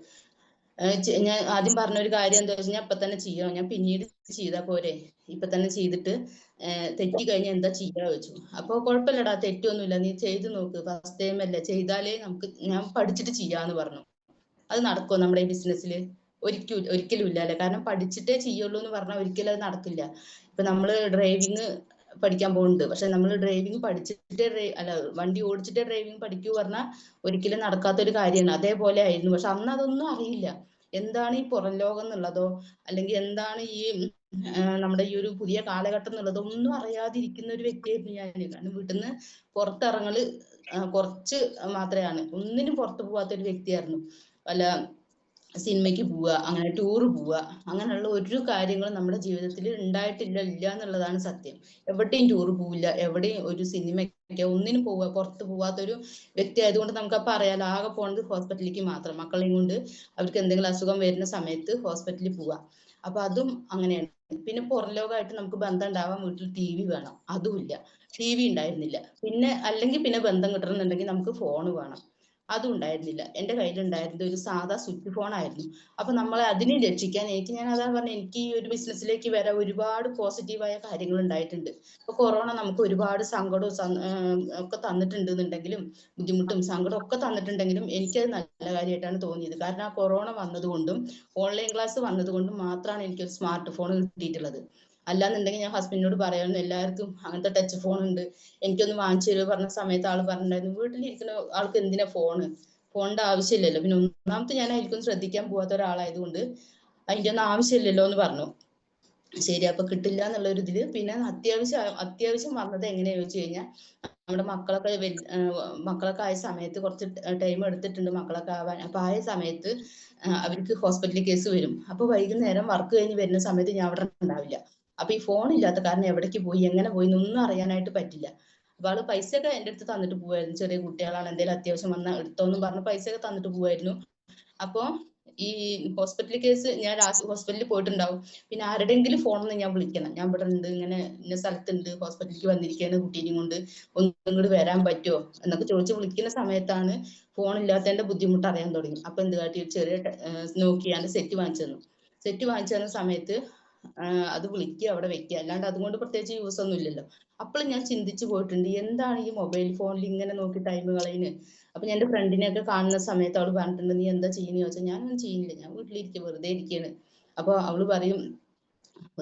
Speaker 1: ഞാൻ ആദ്യം പറഞ്ഞൊരു കാര്യം എന്താ വെച്ചാൽ, ഇപ്പൊ തന്നെ ചെയ്യണം, ഞാൻ പിന്നീട് ചെയ്താൽ പോരെ, ഇപ്പൊ തന്നെ ചെയ്തിട്ട് തെറ്റി കഴിഞ്ഞാൽ എന്താ ചെയ്യാ വെച്ചു. അപ്പൊ കുഴപ്പമില്ലടാ, തെറ്റൊന്നുമില്ല, നീ ചെയ്ത് നോക്ക്, ഫസ്റ്റ് ടൈം അല്ലേ, ചെയ്താലേ ഞാൻ പഠിച്ചിട്ട് ചെയ്യാന്ന് പറഞ്ഞു. അത് നടക്കുമോ നമ്മുടെ ഈ ബിസിനസ്സിൽ? ഒരിക്കലും ഇല്ല അല്ലെ. കാരണം പഠിച്ചിട്ടേ ചെയ്യുള്ളൂ എന്ന് പറഞ്ഞാൽ ഒരിക്കലും അത് നടക്കില്ല. ഇപ്പൊ നമ്മള് ഡ്രൈവിങ് പഠിക്കാൻ പോകുന്നുണ്ട്, പക്ഷെ നമ്മൾ ഡ്രൈവിംഗ് പഠിച്ചിട്ടേ വണ്ടി ഓടിച്ചിട്ടേ ഡ്രൈവിംഗ് പഠിക്കൂ പറഞ്ഞാൽ ഒരിക്കലും നടക്കാത്തൊരു കാര്യമാണ്. അതേപോലെ ആയിരുന്നു. പക്ഷെ അന്ന് അതൊന്നും അറിയില്ല, എന്താണ് ഈ പുറം ലോകം എന്നുള്ളതോ അല്ലെങ്കിൽ എന്താണ് ഈ നമ്മുടെ ഈ ഒരു പുതിയ കാലഘട്ടം എന്നുള്ളതോ ഒന്നും അറിയാതിരിക്കുന്ന ഒരു വ്യക്തിയായിരുന്നു ഞാൻ. കാരണം വീട്ടിൽ നിന്ന് പുറത്തിറങ്ങല് കുറച്ച് മാത്രമാണ്, ഒന്നിനും പുറത്തു പോവാത്ത ഒരു വ്യക്തിയായിരുന്നു. വല്ല സിനിമയ്ക്ക് പോവുക, അങ്ങനെ ടൂർ പോവുക, അങ്ങനെയുള്ള ഒരു കാര്യങ്ങളും നമ്മുടെ ജീവിതത്തിൽ ഉണ്ടായിട്ടില്ല, ഇല്ല എന്നുള്ളതാണ് സത്യം. എവിടെയും ടൂർ പോവില്ല, എവിടെയും ഒരു സിനിമയ്ക്ക് ഒന്നിനും പുറത്ത് പോവാത്തൊരു വ്യക്തി ആയതുകൊണ്ട് നമുക്ക് അപ്പൊ അറിയാലോ, ആകെ പോകുന്നത് ഹോസ്പിറ്റലിലേക്ക് മാത്രം. മക്കളെയും കൊണ്ട് അവർക്ക് എന്തെങ്കിലും അസുഖം വരുന്ന സമയത്ത് ഹോസ്പിറ്റലിൽ പോവുക. അപ്പൊ അതും അങ്ങനെയാണ്. പിന്നെ പുറം ലോകമായിട്ട് നമുക്ക് ബന്ധം ഉണ്ടാവാൻ വീട്ടിൽ TV വേണം, അതുമില്ല, TV ഉണ്ടായിരുന്നില്ല. അല്ലെങ്കിൽ പിന്നെ ബന്ധം കിട്ടണമെന്നുണ്ടെങ്കിൽ നമുക്ക് ഫോൺ വേണം, അതും ഉണ്ടായിരുന്നില്ല. എൻ്റെ കയ്യിലുണ്ടായിരുന്നത് ഒരു സാധാ സ്വിച്ച് ഫോൺ ആയിരുന്നു. അപ്പൊ നമ്മളെ അതിനെ രക്ഷിക്കാൻ ഞാൻ അതാ പറഞ്ഞ, എനിക്ക് ഈ ഒരു ബിസിനസ്സിലേക്ക് വരാൻ ഒരുപാട് പോസിറ്റീവായ കാര്യങ്ങൾ ഉണ്ടായിട്ടുണ്ട്. ഇപ്പൊ കൊറോണ നമുക്ക് ഒരുപാട് സങ്കടവും ഒക്കെ തന്നിട്ടുണ്ടെന്നുണ്ടെങ്കിലും, ബുദ്ധിമുട്ടും സങ്കടവും ഒക്കെ തന്നിട്ടുണ്ടെങ്കിലും എനിക്കത് നല്ല കാര്യമായിട്ടാണ് തോന്നിയത്. കാരണം ആ കൊറോണ വന്നതുകൊണ്ടും ഓൺലൈൻ ക്ലാസ് വന്നതുകൊണ്ടും മാത്രമാണ് എനിക്കൊരു സ്മാർട്ട് ഫോൺ കിട്ടിയിട്ടുള്ളത്. അല്ലാന്നുണ്ടെങ്കിൽ ഞാൻ ഹസ്ബൻഡിനോട് പറയായിരുന്നു, എല്ലാവർക്കും അങ്ങനത്തെ ടച്ച് ഫോൺ ഉണ്ട്, എനിക്കൊന്ന് വാങ്ങിച്ചു തരുമോ പറഞ്ഞ സമയത്ത് ആള് പറഞ്ഞിട്ടുണ്ടായിരുന്നു, വീട്ടിലിരിക്കുന്ന ആൾക്ക് എന്തിനാ ഫോണിന്റെ ആവശ്യമില്ലല്ലോ, പിന്നെ ഒന്നാമത്തെ ഞാൻ അതിലേക്കൊന്നും ശ്രദ്ധിക്കാൻ പോവാത്ത ഒരാളായതുകൊണ്ട് അതിന്റെ ഒന്നും ആവശ്യമില്ലല്ലോ എന്ന് പറഞ്ഞു. ശരി, അപ്പൊ കിട്ടില്ല എന്നുള്ള ഒരു ഇതില് പിന്നെ അത്യാവശ്യം വന്നത് എങ്ങനെയാ ചോദിച്ചു കഴിഞ്ഞാൽ, നമ്മുടെ മക്കളൊക്കെ ആയ സമയത്ത് കുറച്ച് ടൈം എടുത്തിട്ടുണ്ട് മക്കളൊക്കെ ആവാൻ. അപ്പൊ ആയ സമയത്ത് അവർക്ക് ഹോസ്പിറ്റലിൽ കേസ് വരും. അപ്പൊ വൈകുന്നേരം വർക്ക് കഴിഞ്ഞ് വരുന്ന സമയത്ത് ഞാൻ അവിടെ ഉണ്ടാവില്ല. അപ്പൊ ഈ ഫോൺ ഇല്ലാത്ത കാരണം എവിടേക്ക് പോയി എങ്ങനെ പോയി എന്നൊന്നും അറിയാനായിട്ട് പറ്റില്ല. അപ്പൊ ആള് പൈസയൊക്കെ എൻ്റെ അടുത്ത് തന്നിട്ട് പോവായിരുന്നു, ചെറിയ കുട്ടികളാണ്, എന്തെങ്കിലും അത്യാവശ്യം വന്നാൽ എടുത്തോന്നും പറഞ്ഞ് പൈസയൊക്കെ തന്നിട്ട് പോവായിരുന്നു. അപ്പൊ ഈ ഹോസ്പിറ്റൽ കേസ് ഞാൻ ഹോസ്പിറ്റലിൽ പോയിട്ടുണ്ടാവും, പിന്നെ ആരുടെയെങ്കിലും ഫോണിൽ നിന്ന് ഞാൻ വിളിക്കണം, ഞാൻ ഇവിടെ ഉണ്ട്, ഇങ്ങനെ ഇന്ന സ്ഥലത്തുണ്ട്, ഹോസ്പിറ്റലിലേക്ക് വന്നിരിക്കുകയാണ് കുട്ടീനെയും കൊണ്ട്, ഒന്നും ഇങ്ങോട്ട് വരാൻ പറ്റുമോ എന്നൊക്കെ ചോദിച്ച് വിളിക്കുന്ന സമയത്താണ് ഫോൺ ഇല്ലാത്തതിന്റെ ബുദ്ധിമുട്ട് അറിയാൻ തുടങ്ങി. അപ്പൊ എന്ത് കാട്ടി, ചെറിയ നോക്കിയാണ് സെറ്റ് വാങ്ങിച്ചു തന്ന സമയത്ത് അത് വിളിക്കുക, അവിടെ വെക്കുക, അല്ലാണ്ട് അതുകൊണ്ട് പ്രത്യേകിച്ച് യൂസ് ഒന്നും ഇല്ലല്ലോ. അപ്പോൾ ഞാൻ ചിന്തിച്ചു പോയിട്ടുണ്ട്, എന്താണ് ഈ മൊബൈൽ ഫോണിൽ ഇങ്ങനെ നോക്കി ടൈം കളയുന്നത്. അപ്പൊ ഞാൻ എൻ്റെ ഫ്രണ്ടിനെയൊക്കെ കാണുന്ന സമയത്ത് അവള് പറഞ്ഞിട്ടുണ്ട്, നീ എന്താ ചെയ്യുന്നത് ചോദിച്ചാൽ, ഞാനൊന്നും ചെയ്യുന്നില്ല, ഞാൻ വീട്ടിലിരിക്കുക, വെറുതെ ഇരിക്കുകയാണ്. അപ്പൊ അവള് പറയും,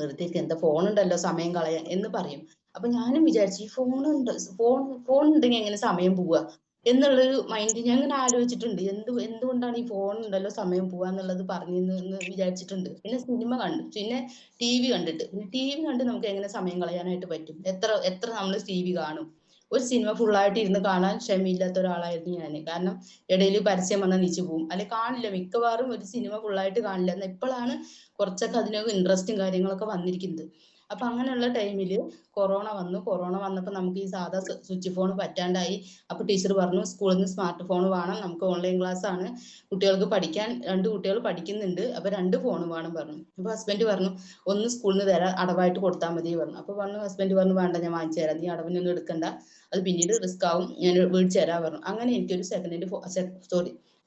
Speaker 1: വെറുതെ ഇരിക്കുക, എന്താ ഫോൺ ഉണ്ടല്ലോ സമയം കളയാൻ എന്ന് പറയും. അപ്പൊ ഞാനും വിചാരിച്ചു, ഈ ഫോൺ ഉണ്ടെങ്കിൽ എങ്ങനെ സമയം പോവുക എന്നുള്ളൊരു മൈൻഡ് ഞാൻ ഇങ്ങനെ ആലോചിച്ചിട്ടുണ്ട്. എന്തുകൊണ്ടാണ് ഈ ഫോൺ ഉണ്ടല്ലോ സമയം പോവാന്നുള്ളത് പറഞ്ഞെന്ന് വിചാരിച്ചിട്ടുണ്ട്. പിന്നെ സിനിമ കണ്ടു, പിന്നെ TV കണ്ടിട്ട്, പിന്നെ TV കണ്ട് നമുക്ക് എങ്ങനെ സമയം കളയാനായിട്ട് പറ്റും? എത്ര നമ്മൾ TV കാണും? ഒരു സിനിമ ഫുള്ളായിട്ട് ഇരുന്ന് കാണാൻ ക്ഷമയില്ലാത്ത ഒരാളായിരുന്നു ഞാൻ. കാരണം ഇടയിൽ പരസ്യം വന്നാൽ നീച്ചു പോകും, അല്ലെ കാണില്ല, മിക്കവാറും ഒരു സിനിമ ഫുള്ളായിട്ട് കാണില്ല. എന്നാൽ ഇപ്പോഴാണ് കുറച്ചൊക്കെ അതിനൊക്കെ ഇൻട്രസ്റ്റും കാര്യങ്ങളൊക്കെ വന്നിരിക്കുന്നത്. അപ്പൊ അങ്ങനെയുള്ള ടൈമില് കൊറോണ വന്നപ്പോൾ നമുക്ക് ഈ സാധാ സ്വിച്ച് ഫോൺ പറ്റാണ്ടായി. അപ്പൊ ടീച്ചർ പറഞ്ഞു, സ്കൂളിൽ നിന്ന് സ്മാർട്ട് ഫോൺ വേണം, നമുക്ക് ഓൺലൈൻ ക്ലാസ് ആണ്, കുട്ടികൾക്ക് പഠിക്കാൻ 2 കുട്ടികൾ പഠിക്കുന്നുണ്ട്, അപ്പൊ 2 ഫോൺ വേണം പറഞ്ഞു. അപ്പൊ ഹസ്ബൻഡ് പറഞ്ഞു, ഒന്ന് സ്കൂളിൽ നിന്ന് തരാം, അടവായിട്ട് കൊടുത്താൽ മതി പറഞ്ഞു. അപ്പൊ ഹസ്ബൻഡ് പറഞ്ഞു, വേണ്ട, ഞാൻ വാങ്ങിച്ചു തരാം, നീ അടവിനൊന്നും എടുക്കണ്ട, അത് പിന്നീട് റിസ്ക് ആവും, ഞാൻ മേടിച്ചു തരാൻ പറഞ്ഞു. അങ്ങനെ എനിക്കൊരു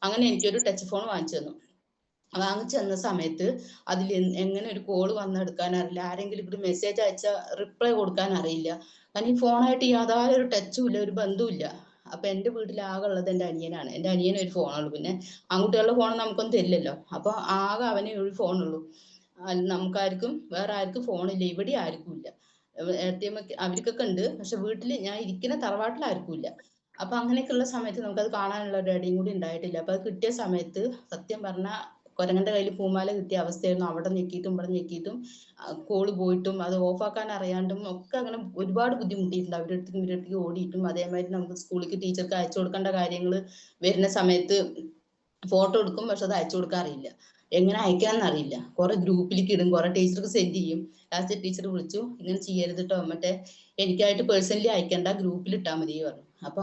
Speaker 1: അങ്ങനെ എനിക്കൊരു ടച്ച് ഫോൺ വാങ്ങിച്ചു തന്നു. വാങ്ങിച്ചെന്ന സമയത്ത് അതിൽ എങ്ങനെ ഒരു കോള് വന്നെടുക്കാൻ അറിയില്ല, ആരെങ്കിലും ഇവിടെ മെസ്സേജ് അയച്ചാൽ റിപ്ലൈ കൊടുക്കാൻ അറിയില്ല. കാരണം ഈ ഫോണായിട്ട് യാതൊരു ടച്ചും ഇല്ല, ഒരു ബന്ധവും. അപ്പൊ എന്റെ വീട്ടിൽ ആകെ ഉള്ളത് എന്റെ അനിയനാണ്. എന്റെ അനിയന് ഒരു ഫോണുള്ളൂ. പിന്നെ ആൺകുട്ടികളുടെ ഫോൺ നമുക്കൊന്നും തരില്ലല്ലോ. അപ്പൊ ആകെ അവനെ ഒരു ഫോണുള്ളൂ. നമുക്കാർക്കും വേറെ ആർക്കും ഫോണില്ല, ഇവിടെ ആർക്കും ഇല്ല. ATM അവർക്കൊക്കെ ഉണ്ട്, പക്ഷെ വീട്ടിൽ ഞാൻ ഇരിക്കുന്ന തറവാട്ടിൽ ആർക്കും ഇല്ല. അപ്പൊ അങ്ങനെയൊക്കെയുള്ള സമയത്ത് നമുക്കത് കാണാനുള്ള ഒരു ഇടയും കൂടി ഉണ്ടായിട്ടില്ല. അപ്പൊ അത് കിട്ടിയ സമയത്ത് സത്യം പറഞ്ഞാൽ കൊരങ്ങന്റെ കയ്യിൽ പൂമാല കിട്ടിയ അവസ്ഥയായിരുന്നു. അവിടെ ഞെക്കിയിട്ടും ഇവിടെ ഞെക്കിയിട്ടും കോള് പോയിട്ടും അത് ഓഫാക്കാൻ അറിയാണ്ടും ഒക്കെ അങ്ങനെ ഒരുപാട് ബുദ്ധിമുട്ടിയിട്ടുണ്ട്. അവരുടെ അടുത്തേക്ക് ഇവരുടെ അടുത്തേക്ക് ഓടിയിട്ടും. അതേമാതിരി നമുക്ക് സ്കൂളിലേക്ക് ടീച്ചർക്ക് അയച്ചു കൊടുക്കേണ്ട കാര്യങ്ങൾ വരുന്ന സമയത്ത് ഫോട്ടോ എടുക്കും, പക്ഷെ അത് അയച്ചു കൊടുക്കാൻ അറിയില്ല, എങ്ങനെ അയക്കാന്ന് അറിയില്ല. കുറെ ഗ്രൂപ്പിലേക്ക് ഇടും, കുറെ ടീച്ചർക്ക് സെൻഡ് ചെയ്യും. ലാസ്റ്റ് ടീച്ചർ വിളിച്ചു, ഇങ്ങനെ ചെയ്യരുത് കേട്ടോ, മറ്റേ എനിക്കായിട്ട് പേഴ്സണലി അയക്കണ്ട, ഗ്രൂപ്പിൽ ഇട്ടാൽ മതി പറഞ്ഞു. അപ്പൊ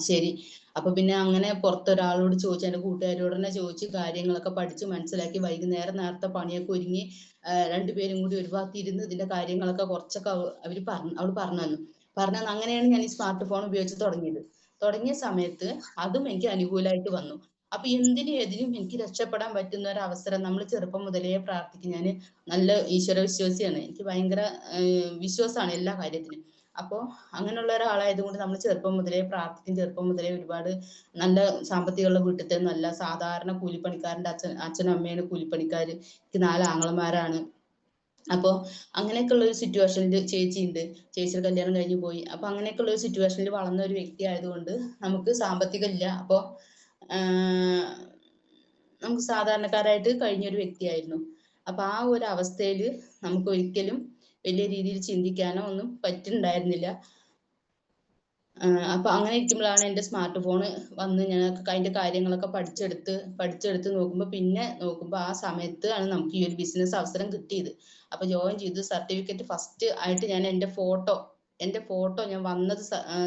Speaker 1: ശരി. അപ്പൊ പിന്നെ അങ്ങനെ പുറത്തൊരാളോട് ചോദിച്ചു, എന്റെ കൂട്ടുകാരോട് തന്നെ ചോദിച്ച് കാര്യങ്ങളൊക്കെ പഠിച്ച് മനസ്സിലാക്കി വൈകുന്നേരം നേരത്തെ പണിയൊക്കെ ഒരുങ്ങി രണ്ടുപേരും കൂടി ഒരു ഭാഗത്ത് ഇരുന്ന് ഇതിന്റെ കാര്യങ്ങളൊക്കെ കുറച്ചൊക്കെ അവള് പറഞ്ഞു തന്നു. അങ്ങനെയാണ് ഞാൻ ഈ സ്മാർട്ട് ഫോൺ ഉപയോഗിച്ച് തുടങ്ങിയ സമയത്ത് അതും എനിക്ക് അനുകൂലമായിട്ട് വന്നു. അപ്പൊ എന്തിനും എതിനും എനിക്ക് രക്ഷപ്പെടാൻ പറ്റുന്ന ഒരു അവസരം നമ്മൾ ചെറുപ്പം മുതലേ പ്രാർത്ഥിക്കും. ഞാൻ നല്ല ഈശ്വര വിശ്വാസിയാണ്, എനിക്ക് ഭയങ്കര വിശ്വാസമാണ് എല്ലാ കാര്യത്തിലും. അപ്പോ അങ്ങനെയുള്ള ഒരാളായതുകൊണ്ട് നമ്മൾ ചെറുപ്പം മുതലേ പ്രാർത്ഥിക്കും. ചെറുപ്പം മുതലേ ഒരുപാട് നല്ല സാമ്പത്തികമുള്ള വീട്ടിലത്തെ നല്ല സാധാരണ കൂലിപ്പണിക്കാരന്റെ അച്ഛനും അമ്മയാണ് കൂലിപ്പണിക്കാര്. എനിക്ക് 4 ആങ്ങളമാരാണ്. അപ്പോ അങ്ങനെയൊക്കെയുള്ള ഒരു സിറ്റുവേഷനിൽ ചേച്ചിയുണ്ട്, ചേച്ചിയുടെ കല്യാണം കഴിഞ്ഞു പോയി. അപ്പൊ അങ്ങനെയൊക്കെയുള്ള ഒരു സിറ്റുവേഷനിൽ വളർന്ന ഒരു വ്യക്തി ആയതുകൊണ്ട് നമുക്ക് സാമ്പത്തികം ഇല്ല. അപ്പോ നമുക്ക് സാധാരണക്കാരായിട്ട് കഴിഞ്ഞൊരു വ്യക്തിയായിരുന്നു. അപ്പൊ ആ ഒരു അവസ്ഥയിൽ നമുക്ക് ഒരിക്കലും വലിയ രീതിയിൽ ചിന്തിക്കാനോ ഒന്നും പറ്റുന്നുണ്ടായിരുന്നില്ല. അപ്പൊ അങ്ങനെ ഇരിക്കുമ്പോഴാണ് എന്റെ സ്മാർട്ട് ഫോൺ വന്ന് ഞാൻ അതിന്റെ കാര്യങ്ങളൊക്കെ പഠിച്ചെടുത്ത് നോക്കുമ്പോ ആ സമയത്ത് ആണ് നമുക്ക് ഈ ഒരു ബിസിനസ് അവസരം കിട്ടിയത്. അപ്പൊ ജോയിൻ ചെയ്തു. സർട്ടിഫിക്കറ്റ് ഫസ്റ്റ് ആയിട്ട് ഞാൻ എന്റെ ഫോട്ടോ ഞാൻ വന്നത്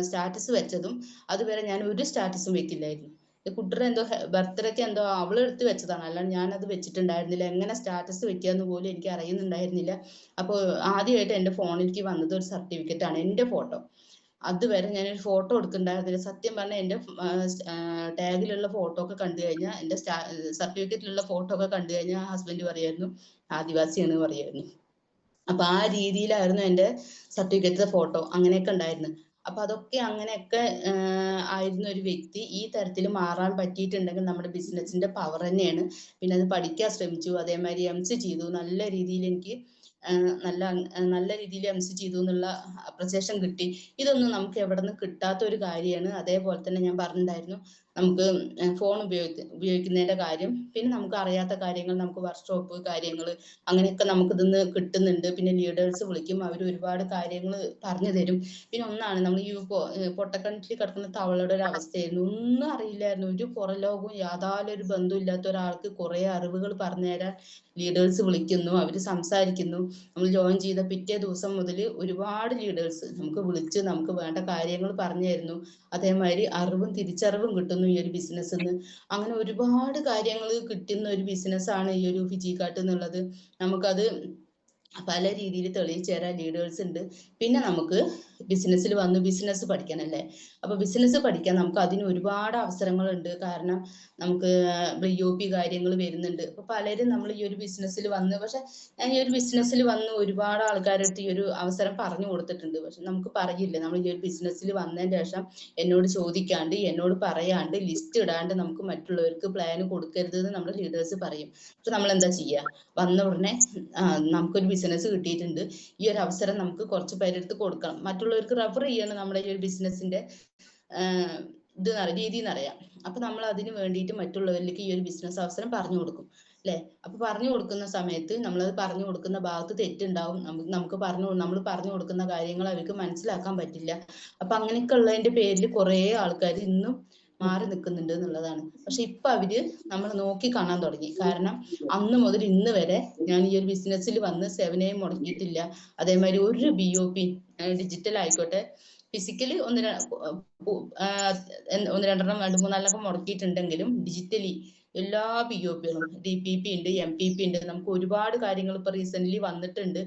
Speaker 1: സ്റ്റാറ്റസ് വെച്ചതും അതുവരെ ഞാൻ ഒരു സ്റ്റാറ്റസും വെക്കില്ലായിരുന്നു. കുട്ടിയുടെ എന്തോ ബർത്ത്ഡേക്ക് എന്തോ അവള് എടുത്ത് വെച്ചതാണ്, അല്ലാണ്ട് ഞാനത് വെച്ചിട്ടുണ്ടായിരുന്നില്ല. എങ്ങനെ സ്റ്റാറ്റസ് വെക്കാന്ന് പോലും എനിക്ക് അറിയുന്നുണ്ടായിരുന്നില്ല. അപ്പോൾ ആദ്യമായിട്ട് എന്റെ ഫോണിലേക്ക് വന്നത് ഒരു സർട്ടിഫിക്കറ്റ് ആണ്, എന്റെ ഫോട്ടോ. അതുവരെ ഞാനൊരു ഫോട്ടോ എടുക്കുന്നുണ്ടായിരുന്നില്ല. സത്യം പറഞ്ഞാൽ എന്റെ ടാഗിലുള്ള ഫോട്ടോ ഒക്കെ കണ്ടു കഴിഞ്ഞാൽ, എന്റെ സർട്ടിഫിക്കറ്റിലുള്ള ഫോട്ടോ ഒക്കെ കണ്ടു കഴിഞ്ഞാൽ ഹസ്ബൻഡ് പറയായിരുന്നു ആദിവാസിയാണ് പറയായിരുന്നു. അപ്പൊ ആ രീതിയിലായിരുന്നു എന്റെ സർട്ടിഫിക്കറ്റിലെ ഫോട്ടോ, അങ്ങനെയൊക്കെ ഉണ്ടായിരുന്നു. അപ്പൊ അതൊക്കെ അങ്ങനെയൊക്കെ ആയിരുന്ന ഒരു വ്യക്തി ഈ തരത്തിൽ മാറാൻ പറ്റിയിട്ടുണ്ടെങ്കിൽ നമ്മുടെ ബിസിനസിന്റെ പവർ തന്നെയാണ്. പിന്നെ അത് പഠിക്കാൻ ശ്രമിച്ചു, അതേമാതിരി MC ചെയ്തു. നല്ല രീതിയിൽ എനിക്ക് നല്ല രീതിയിൽ MC ചെയ്തു എന്നുള്ള അപ്രിസിയേഷൻ കിട്ടി. ഇതൊന്നും നമുക്ക് എവിടെ നിന്ന് കിട്ടാത്ത ഒരു കാര്യമാണ്. അതേപോലെ തന്നെ ഞാൻ പറഞ്ഞിട്ടുണ്ടായിരുന്നു നമുക്ക് ഫോൺ ഉപയോഗിക്കുന്നതിന്റെ കാര്യം. പിന്നെ നമുക്ക് അറിയാത്ത കാര്യങ്ങൾ, നമുക്ക് വർക്ക്ഷോപ്പ് കാര്യങ്ങൾ അങ്ങനെയൊക്കെ നമുക്ക് ഇതിന്ന് കിട്ടുന്നുണ്ട്. പിന്നെ ലീഡേഴ്സ് വിളിക്കും, അവർ ഒരുപാട് കാര്യങ്ങൾ പറഞ്ഞു തരും. പിന്നെ ഒന്നാണ് നമ്മൾ ഈ പൊട്ടക്കിണറ്റിൽ കിടക്കുന്ന തവളയുടെ ഒരു അവസ്ഥയായിരുന്നു. ഒന്നും അറിയില്ലായിരുന്നു, ഒരു പുറം ലോകവും യാതൊരു ബന്ധവും ഇല്ലാത്ത ഒരാൾക്ക് കുറെ അറിവുകൾ പറഞ്ഞു തരാൻ ലീഡേഴ്സ് വിളിക്കുന്നു, അവര് സംസാരിക്കുന്നു. നമ്മൾ ജോയിൻ ചെയ്ത പിറ്റേ ദിവസം മുതൽ ഒരുപാട് ലീഡേഴ്സ് നമുക്ക് വിളിച്ച് നമുക്ക് വേണ്ട കാര്യങ്ങൾ പറഞ്ഞു തരുന്നു. അതേമാതിരി അറിവും തിരിച്ചറിവും കിട്ടുന്നു ഈ ഒരു ബിസിനസ്സിന്ന്. അങ്ങനെ ഒരുപാട് കാര്യങ്ങൾ കിട്ടുന്ന ഒരു ബിസിനസ്സാണ് ഈ ഒരു ഫിജിക്കാർട്ട് എന്നുള്ളത്. നമുക്കത് പല രീതിയിൽ തെളിയിച്ചു തരാൻ ലീഡേഴ്സ് ഉണ്ട്. പിന്നെ നമുക്ക് ബിസിനസ് പഠിക്കാനല്ലേ. അപ്പൊ ബിസിനസ് പഠിക്കാൻ നമുക്ക് അതിന് ഒരുപാട് അവസരങ്ങളുണ്ട്. കാരണം നമുക്ക് BOP കാര്യങ്ങൾ വരുന്നുണ്ട്. അപ്പൊ പലരും നമ്മൾ ഈ ഒരു ബിസിനസ്സിൽ വന്ന്, പക്ഷെ ഞാൻ ഈ ഒരു ബിസിനസ്സിൽ വന്ന് ഒരുപാട് ആൾക്കാരുടെ ഈ ഒരു അവസരം പറഞ്ഞു കൊടുത്തിട്ടുണ്ട്. പക്ഷെ നമുക്ക് പറയില്ല, നമ്മൾ ഈ ഒരു ബിസിനസ്സിൽ വന്നതിന് ശേഷം എന്നോട് ചോദിക്കാണ്ട് എന്നോട് പറയാണ്ട് ലിസ്റ്റ് ഇടാണ്ട് നമുക്ക് മറ്റുള്ളവർക്ക് പ്ലാൻ കൊടുക്കരുത് എന്ന് നമ്മുടെ ലീഡേഴ്സ് പറയും. പക്ഷെ നമ്മൾ എന്താ ചെയ്യുക, വന്ന ഉടനെ നമുക്കൊരു ബിസിനസ് കിട്ടിയിട്ടുണ്ട്, ഈ ഒരു അവസരം നമുക്ക് കുറച്ച് പേരെടുത്ത് കൊടുക്കണം, മറ്റുള്ളവർക്ക് റെഫർ ചെയ്യാണ് നമ്മുടെ ഈ ഒരു ബിസിനസിന്റെ രീതി എന്നറിയാം. അപ്പൊ നമ്മൾ അതിന് വേണ്ടിയിട്ട് മറ്റുള്ളവരിലേക്ക് ഈ ഒരു ബിസിനസ് അവസരം പറഞ്ഞു കൊടുക്കും അല്ലെ. അപ്പൊ പറഞ്ഞു കൊടുക്കുന്ന സമയത്ത് നമ്മളത് പറഞ്ഞു കൊടുക്കുന്ന ഭാഗത്ത് തെറ്റുണ്ടാവും. നമ്മൾ പറഞ്ഞു കൊടുക്കുന്ന കാര്യങ്ങൾ അവർക്ക് മനസ്സിലാക്കാൻ പറ്റില്ല. അപ്പൊ അങ്ങനെയൊക്കെ ഉള്ളതിന്റെ പേരിൽ കുറെ ആൾക്കാർ ഇന്നും മാറി നിൽക്കുന്നുണ്ട് എന്നുള്ളതാണ്. പക്ഷെ ഇപ്പൊ അവര് നമ്മൾ നോക്കി കാണാൻ തുടങ്ങി. കാരണം അന്ന് മുതൽ ഇന്ന് വരെ ഞാൻ ഈ ഒരു ബിസിനസ്സിൽ വന്ന് 7A മുടക്കിയിട്ടില്ല. അതേമാതിരി ഒരു BOP ഡിജിറ്റൽ ആയിക്കോട്ടെ ഫിസിക്കലി ഒന്ന് രണ്ടെണ്ണം 2-3 മുടക്കിയിട്ടുണ്ടെങ്കിലും ഡിജിറ്റലി എല്ലാ BOPകളും DPP ഉണ്ട്, MPP ഉണ്ട്. നമുക്ക് ഒരുപാട് കാര്യങ്ങൾ ഇപ്പൊ റീസെന്റ് വന്നിട്ടുണ്ട്.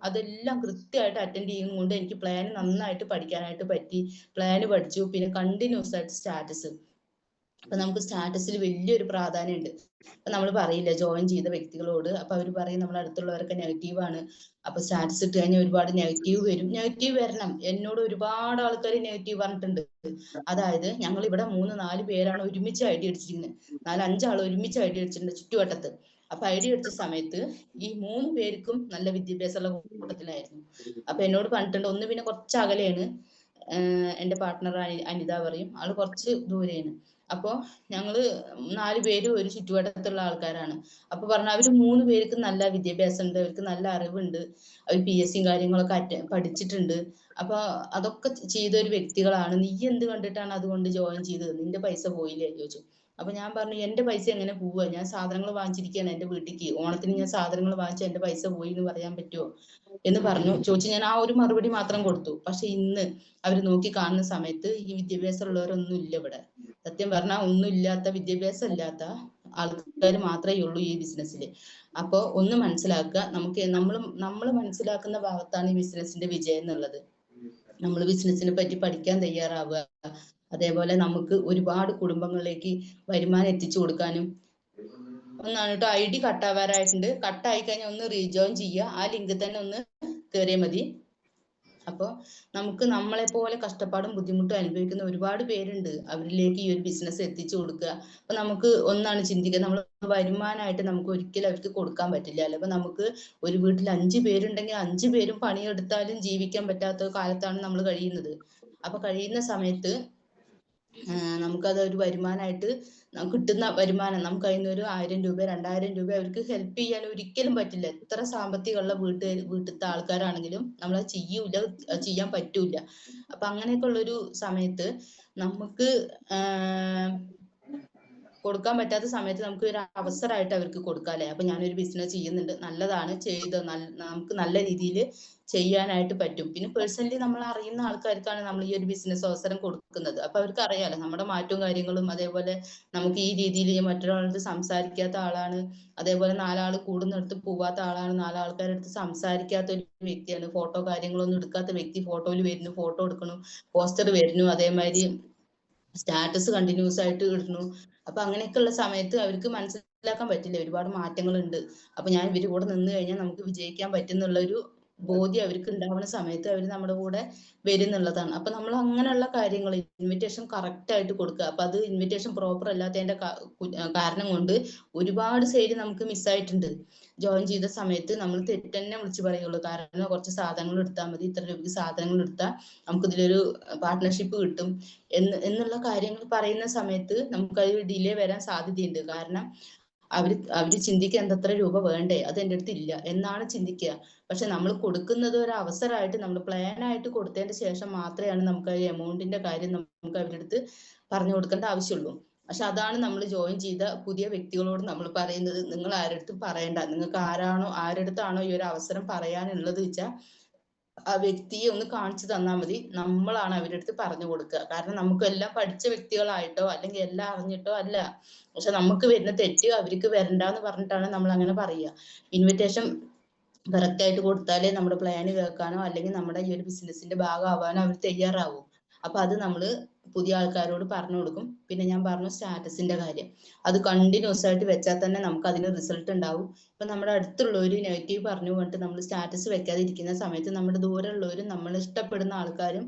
Speaker 1: അതെല്ലാം കൃത്യമായിട്ട് അറ്റൻഡ് ചെയ്യുന്നതുകൊണ്ട് എനിക്ക് പ്ലാൻ നന്നായിട്ട് പഠിക്കാനായിട്ട് പറ്റി. പ്ലാൻ പഠിച്ചു. പിന്നെ കണ്ടിന്യൂസ് ആയിട്ട് സ്റ്റാറ്റസ് അപ്പൊ നമുക്ക് സ്റ്റാറ്റസിൽ വലിയൊരു പ്രാധാന്യമുണ്ട്. അപ്പൊ നമ്മൾ പറയില്ല ജോയിൻ ചെയ്ത വ്യക്തികളോട്, അപ്പൊ അവർ പറയും നമ്മൾ അടുത്തുള്ളവരൊക്കെ നെഗറ്റീവ് ആണ്, അപ്പൊ സ്റ്റാറ്റസ് ഇട്ട് കഴിഞ്ഞാൽ ഒരുപാട് നെഗറ്റീവ് വരും. നെഗറ്റീവ് വരണം, എന്നോട് ഒരുപാട് ആൾക്കാർ നെഗറ്റീവ് പറഞ്ഞിട്ടുണ്ട്. അതായത് ഞങ്ങൾ ഇവിടെ 3-4 പേരാണ് ഒരുമിച്ച് ഐ ഡി അടിച്ചിരിക്കുന്നത്, 4-5 ആൾ ഒരുമിച്ച് ഐ ഡി അടിച്ചിട്ടുണ്ട് ചുറ്റുവട്ടത്ത്. അപ്പൊ ഐ ഡി അടിച്ച സമയത്ത് ഈ 3 പേർക്കും നല്ല വിദ്യാഭ്യാസമുള്ള കൂട്ടത്തിലായിരുന്നു. അപ്പൊ എന്നോട് പറഞ്ഞിട്ടുണ്ട്, ഒന്ന് പിന്നെ കുറച്ച് അകലെയാണ്, എന്റെ പാർട്ട്ണർ അനിത പറയും, ആള് കുറച്ച് ദൂരെയാണ്. അപ്പൊ ഞങ്ങള് 4 പേരും ഒരു ചുറ്റുവട്ടത്തുള്ള ആൾക്കാരാണ്. അപ്പൊ പറഞ്ഞ അവര് 3 പേർക്ക് നല്ല വിദ്യാഭ്യാസം ഉണ്ട്, അവർക്ക് നല്ല അറിവുണ്ട്, അവർ PSC കാര്യങ്ങളൊക്കെ പഠിച്ചിട്ടുണ്ട്. അപ്പൊ അതൊക്കെ ചെയ്ത ഒരു വ്യക്തികളാണ്. നീ എന്ത് കണ്ടിട്ടാണ് അതുകൊണ്ട് ജോയിൻ ചെയ്തത്, നിന്റെ പൈസ പോയില്ലേ ചോദിച്ചു. അപ്പൊ ഞാൻ പറഞ്ഞു, എന്റെ പൈസ എങ്ങനെ പോവുക, ഞാൻ സാധനങ്ങൾ വാങ്ങിച്ചിരിക്കുകയാണ് എന്റെ വീട്ടിലേക്ക്, ഓണത്തിന് ഞാൻ സാധനങ്ങൾ വാങ്ങിച്ച എന്റെ പൈസ പോയി എന്ന് പറയാൻ പറ്റുമോ എന്ന് പറഞ്ഞു ചോദിച്ചു. ഞാൻ ആ ഒരു മറുപടി മാത്രം കൊടുത്തു. പക്ഷെ ഇന്ന് അവർ നോക്കി കാണുന്ന സമയത്ത് ഈ വിദ്യാഭ്യാസം ഉള്ളവരൊന്നും ഇല്ല ഇവിടെ. സത്യം പറഞ്ഞാൽ ഒന്നും ഇല്ലാത്ത, വിദ്യാഭ്യാസം ഇല്ലാത്ത ആൾക്കാർ മാത്രമേ ഉള്ളൂ ഈ ബിസിനസ്സിൽ. അപ്പൊ ഒന്ന് മനസ്സിലാക്കുക, നമ്മൾ മനസ്സിലാക്കുന്ന ഭാഗത്താണ് ഈ ബിസിനസിന്റെ വിജയം എന്നുള്ളത്. നമ്മൾ ബിസിനസിനെ പറ്റി പഠിക്കാൻ തയ്യാറാവുക, അതേപോലെ നമുക്ക് ഒരുപാട് കുടുംബങ്ങളിലേക്ക് വരുമാനം എത്തിച്ചു കൊടുക്കാനും. ഒന്നാണ് കേട്ടോ, ID കട്ടാവാറായിട്ടുണ്ട്. കട്ടായി കഴിഞ്ഞാൽ ഒന്ന് റീജോയിൻ ചെയ്യുക, ആ ലിങ്കിൽ തന്നെ ഒന്ന് കയറിയാൽ മതി. അപ്പൊ നമുക്ക് നമ്മളെ പോലെ കഷ്ടപ്പാടും ബുദ്ധിമുട്ടും അനുഭവിക്കുന്ന ഒരുപാട് പേരുണ്ട്, അവരിലേക്ക് ഈ ഒരു ബിസിനസ് എത്തിച്ചു കൊടുക്കുക. അപ്പൊ നമുക്ക് ഒന്നാണ് ചിന്തിക്കുക, നമ്മൾ വരുമാനമായിട്ട് നമുക്ക് ഒരിക്കലും അവർക്ക് കൊടുക്കാൻ പറ്റില്ല അല്ലെ. അപ്പൊ നമുക്ക് ഒരു വീട്ടിൽ 5 പേരുണ്ടെങ്കിൽ 5 പേരും പണിയെടുത്താലും ജീവിക്കാൻ പറ്റാത്ത കാലത്താണ് നമ്മൾ കഴിയുന്നത്. അപ്പൊ കഴിയുന്ന സമയത്ത് നമുക്കത് ഒരു വരുമാനമായിട്ട് കിട്ടുന്ന വരുമാനം, നമുക്ക് അതിന് ഒരു 1000 രൂപ 2000 രൂപ അവർക്ക് ഹെൽപ്പ് ചെയ്യാൻ ഒരിക്കലും പറ്റില്ല. എത്ര സാമ്പത്തികമുള്ള വീട്ടിലത്തെ ആൾക്കാരാണെങ്കിലും നമ്മളത് ചെയ്യൂല, ചെയ്യാൻ പറ്റൂല. അപ്പൊ അങ്ങനെയൊക്കെ ഉള്ളൊരു സമയത്ത് നമുക്ക് കൊടുക്കാൻ പറ്റാത്ത സമയത്ത് നമുക്ക് ഒരു അവസരമായിട്ട് അവർക്ക് കൊടുക്കാല്ലേ. അപ്പൊ ഞാനൊരു ബിസിനസ് ചെയ്യുന്നുണ്ട്, നല്ലതാണ്, നമുക്ക് നല്ല രീതിയിൽ ചെയ്യാനായിട്ട് പറ്റും. പിന്നെ പേഴ്സണലി നമ്മൾ അറിയുന്ന ആൾക്കാർക്കാണ് നമ്മൾ ഈ ഒരു ബിസിനസ് അവസരം കൊടുക്കുന്നത്. അപ്പൊ അവർക്ക് അറിയാലോ നമ്മുടെ മാറ്റവും കാര്യങ്ങളും. അതേപോലെ നമുക്ക് ഈ രീതിയിൽ മറ്റൊരാളടുത്ത് സംസാരിക്കാത്ത ആളാണ്, അതേപോലെ 4 ആൾ കൂടുന്നിടത്ത് പോവാത്ത ആളാണ്, 4 ആൾക്കാരുടെ അടുത്ത് സംസാരിക്കാത്ത ഒരു വ്യക്തിയാണ്, ഫോട്ടോ കാര്യങ്ങളൊന്നും എടുക്കാത്ത വ്യക്തി, ഫോട്ടോയിൽ വരുന്നു, ഫോട്ടോ എടുക്കണു, പോസ്റ്റർ വരുന്നു, അതേമാതിരി സ്റ്റാറ്റസ് കണ്ടിന്യൂസ് ആയിട്ട് ഇടുന്നു. അപ്പൊ അങ്ങനെയൊക്കെയുള്ള സമയത്ത് അവർക്ക് മനസ്സിലാക്കാൻ പറ്റില്ല, ഒരുപാട് മാറ്റങ്ങളുണ്ട്. അപ്പൊ ഞാൻ ഇവര് കൂടെ നിന്ന് കഴിഞ്ഞാൽ നമുക്ക് വിജയിക്കാൻ പറ്റുന്നുള്ള ഒരു ബോധ്യം അവർക്ക് ഉണ്ടാവുന്ന സമയത്ത് അവർ നമ്മുടെ കൂടെ വരുന്നുള്ളതാണ്. അപ്പൊ നമ്മൾ അങ്ങനെയുള്ള കാര്യങ്ങൾ ഇൻവിറ്റേഷൻ കറക്റ്റ് ആയിട്ട് കൊടുക്കുക. അപ്പൊ അത് ഇൻവിറ്റേഷൻ പ്രോപ്പർ അല്ലാത്തതിന്റെ കാരണം കൊണ്ട് ഒരുപാട് സെയിൽ നമുക്ക് മിസ്സായിട്ടുണ്ട്. ജോയിൻ ചെയ്ത സമയത്ത് നമ്മൾ തെറ്റന്നെ വിളിച്ചു പറയുള്ളൂ. കാരണം കുറച്ച് സാധനങ്ങൾ എടുത്താൽ മതി, ഇത്ര രൂപയ്ക്ക് സാധനങ്ങൾ എടുത്താൽ നമുക്ക് ഇതിലൊരു പാർട്ട്ണർഷിപ്പ് കിട്ടും എന്നുള്ള കാര്യങ്ങൾ പറയുന്ന സമയത്ത് നമുക്ക് അതിൽ ഡിലേ വരാൻ സാധ്യതയുണ്ട്. കാരണം അവര് ചിന്തിക്കുക എന്തത്ര രൂപ വേണ്ടേ, അത് എൻ്റെ അടുത്ത് ഇല്ല എന്നാണ് ചിന്തിക്കുക. പക്ഷെ നമ്മൾ കൊടുക്കുന്നത് ഒരു അവസരമായിട്ട്, നമ്മൾ പ്ലാൻ ആയിട്ട് കൊടുത്തതിന് ശേഷം മാത്രമാണ് നമുക്ക് ഈ എമൗണ്ടിന്റെ കാര്യം നമുക്ക് അവരുടെ അടുത്ത് പറഞ്ഞു കൊടുക്കേണ്ട ആവശ്യമുള്ളൂ. പക്ഷെ അതാണ് നമ്മൾ ജോയിൻ ചെയ്ത പുതിയ വ്യക്തികളോട് നമ്മൾ പറയുന്നത്, നിങ്ങൾ ആരടുത്തും പറയണ്ട, നിങ്ങൾക്ക് ആരടുത്താണോ ഈ ഒരു അവസരം പറയാനുള്ളത് വെച്ചാൽ ആ വ്യക്തിയെ ഒന്ന് കാണിച്ചു തന്നാൽ മതി, നമ്മളാണ് അവരുടെ അടുത്ത് പറഞ്ഞു കൊടുക്കുക. കാരണം നമുക്ക് എല്ലാം പഠിച്ച വ്യക്തികളായിട്ടോ അല്ലെങ്കിൽ എല്ലാം അറിഞ്ഞിട്ടോ അല്ല, പക്ഷെ നമുക്ക് വരുന്ന തെറ്റ് അവർക്ക് വരണ്ടെന്ന് പറഞ്ഞിട്ടാണ് നമ്മൾ അങ്ങനെ പറയുക. ഇൻവിറ്റേഷൻ കറക്റ്റ് ആയിട്ട് കൊടുത്താലേ നമ്മുടെ പ്ലാന് കേൾക്കാനോ അല്ലെങ്കിൽ നമ്മുടെ ഈ ഒരു ബിസിനസിന്റെ ഭാഗമാവാനോ അവർ തയ്യാറാവും. അപ്പൊ അത് നമ്മൾ പുതിയ ആൾക്കാരോട് പറഞ്ഞു കൊടുക്കും. പിന്നെ ഞാൻ പറഞ്ഞു സ്റ്റാറ്റസിന്റെ കാര്യം, അത് കണ്ടിന്യൂസ് ആയിട്ട് വെച്ചാൽ തന്നെ നമുക്ക് അതിന് റിസൾട്ട് ഉണ്ടാവും. ഇപ്പൊ നമ്മുടെ അടുത്തുള്ളവര് നെഗറ്റീവ് പറഞ്ഞു പറഞ്ഞിട്ട് നമ്മൾ സ്റ്റാറ്റസ് വെക്കാതിരിക്കുന്ന സമയത്ത് നമ്മുടെ ദൂരെ ഉള്ളവരും നമ്മൾ ഇഷ്ടപ്പെടുന്ന ആൾക്കാരും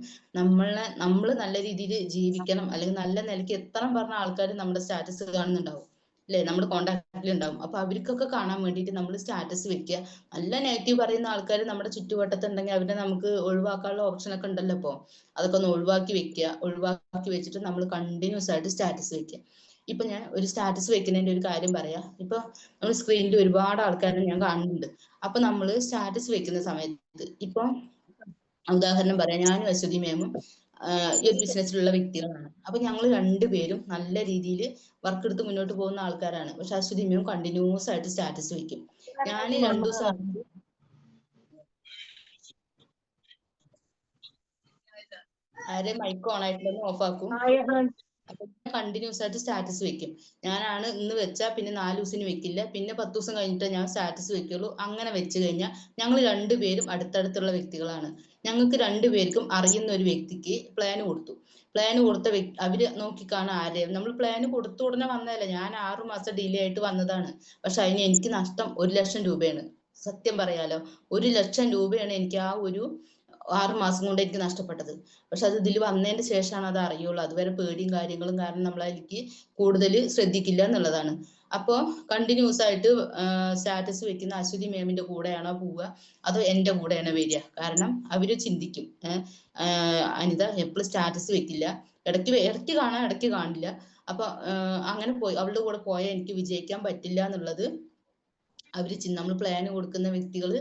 Speaker 1: നമ്മൾ നല്ല രീതിയിൽ ജീവിക്കണം അല്ലെങ്കിൽ നല്ല നിലയ്ക്ക് എത്തണം പറഞ്ഞ ആൾക്കാർ നമ്മുടെ സ്റ്റാറ്റസ് കാണുന്നുണ്ടാവും അല്ലെ, നമ്മുടെ കോണ്ടാക്റ്റിൽ ഉണ്ടാവും. അപ്പൊ അവർക്കൊക്കെ കാണാൻ വേണ്ടിയിട്ട് നമ്മൾ സ്റ്റാറ്റസ് വെക്കുക. നല്ല നെഗറ്റീവ് പറയുന്ന ആൾക്കാർ നമ്മുടെ ചുറ്റുവട്ടത്തുണ്ടെങ്കിൽ അവരെ നമുക്ക് ഒഴിവാക്കാനുള്ള ഓപ്ഷൻ ഒക്കെ ഉണ്ടല്ലോ. ഇപ്പൊ അതൊക്കെ ഒന്ന് ഒഴിവാക്കി വെക്കുക. ഒഴിവാക്കി വെച്ചിട്ട് നമ്മൾ കണ്ടിന്യൂസ് ആയിട്ട് സ്റ്റാറ്റസ് വെക്കുക. ഇപ്പൊ ഞാൻ ഒരു സ്റ്റാറ്റസ് വെക്കുന്നതിന്റെ ഒരു കാര്യം പറയാം. ഇപ്പൊ നമ്മൾ സ്ക്രീനിൽ ഒരുപാട് ആൾക്കാരെ ഞാൻ കാണുന്നുണ്ട്. അപ്പൊ നമ്മൾ സ്റ്റാറ്റസ് വെക്കുന്ന സമയത്ത് ഇപ്പൊ ഉദാഹരണം പറയാം, ഞാനും അശ്വതി മാമും ഈ ഒരു ബിസിനസ്സിലുള്ള വ്യക്തികളാണ്. അപ്പൊ ഞങ്ങൾ രണ്ടുപേരും നല്ല രീതിയിൽ വർക്ക് എടുത്ത് മുന്നോട്ട് പോകുന്ന ആൾക്കാരാണ്. പക്ഷെ അശ്വതി മാം കണ്ടിന്യൂസ് ആയിട്ട് സ്റ്റാറ്റസ് വെക്കും. ഞാൻ 2 ദിവസം ആരെ മൈക്ക് ഓൺ ആയിട്ടുണ്ടെന്ന് ഓഫ് ആക്കും. കണ്ടിന്യൂസ് ആയിട്ട് സ്റ്റാറ്റസ് വെക്കും. ഞാനാണ് ഇന്ന് വെച്ചാൽ പിന്നെ 4 ദിവസത്തിന് വെക്കില്ല, പിന്നെ 10 ദിവസം കഴിഞ്ഞിട്ട് ഞാൻ സ്റ്റാറ്റസ് വെക്കുള്ളൂ. അങ്ങനെ വെച്ച് കഴിഞ്ഞാൽ ഞങ്ങൾ രണ്ടുപേരും അടുത്തടുത്തുള്ള വ്യക്തികളാണ്. ഞങ്ങൾക്ക് രണ്ടുപേർക്കും അറിയുന്ന ഒരു വ്യക്തിക്ക് പ്ലാൻ കൊടുത്തു. പ്ലാൻ കൊടുത്ത വ്യക്തി അവര് നോക്കിക്കാണാൻ ആരെയും, നമ്മൾ പ്ലാൻ കൊടുത്ത ഉടനെ വന്നതല്ല, ഞാൻ 6 മാസം ഡിലേ ആയിട്ട് വന്നതാണ്. പക്ഷെ അതിന് എനിക്ക് നഷ്ടം 1 ലക്ഷം രൂപയാണ്. സത്യം പറയാലോ, 1 ലക്ഷം രൂപയാണ് എനിക്ക് ആ ഒരു 6 മാസം കൊണ്ട് എനിക്ക് നഷ്ടപ്പെട്ടത്. പക്ഷെ അത് ഇതിൽ വന്നതിന് ശേഷമാണ് അത് അറിയുള്ളൂ. അതുവരെ പേടിയും കാര്യങ്ങളും കാരണം നമ്മൾ അതിലേക്ക് കൂടുതൽ ശ്രദ്ധിക്കില്ല എന്നുള്ളതാണ്. അപ്പോൾ കണ്ടിന്യൂസ് ആയിട്ട് സ്റ്റാറ്റസ് വെക്കുന്ന അശ്വതി മാമിന്റെ കൂടെയാണോ പോവുക അതോ എന്റെ കൂടെയാണോ വരിക? കാരണം അവര് ചിന്തിക്കും, അനിത എപ്പോഴും സ്റ്റാറ്റസ് വെക്കില്ല, ഇടയ്ക്ക് കാണാം ഇടയ്ക്ക് കാണില്ല. അപ്പൊ അങ്ങനെ പോയി അവളുടെ കൂടെ പോയാൽ എനിക്ക് വിജയിക്കാൻ പറ്റില്ല എന്നുള്ളത് അവര് നമ്മൾ പ്ലാൻ കൊടുക്കുന്ന വ്യക്തികൾ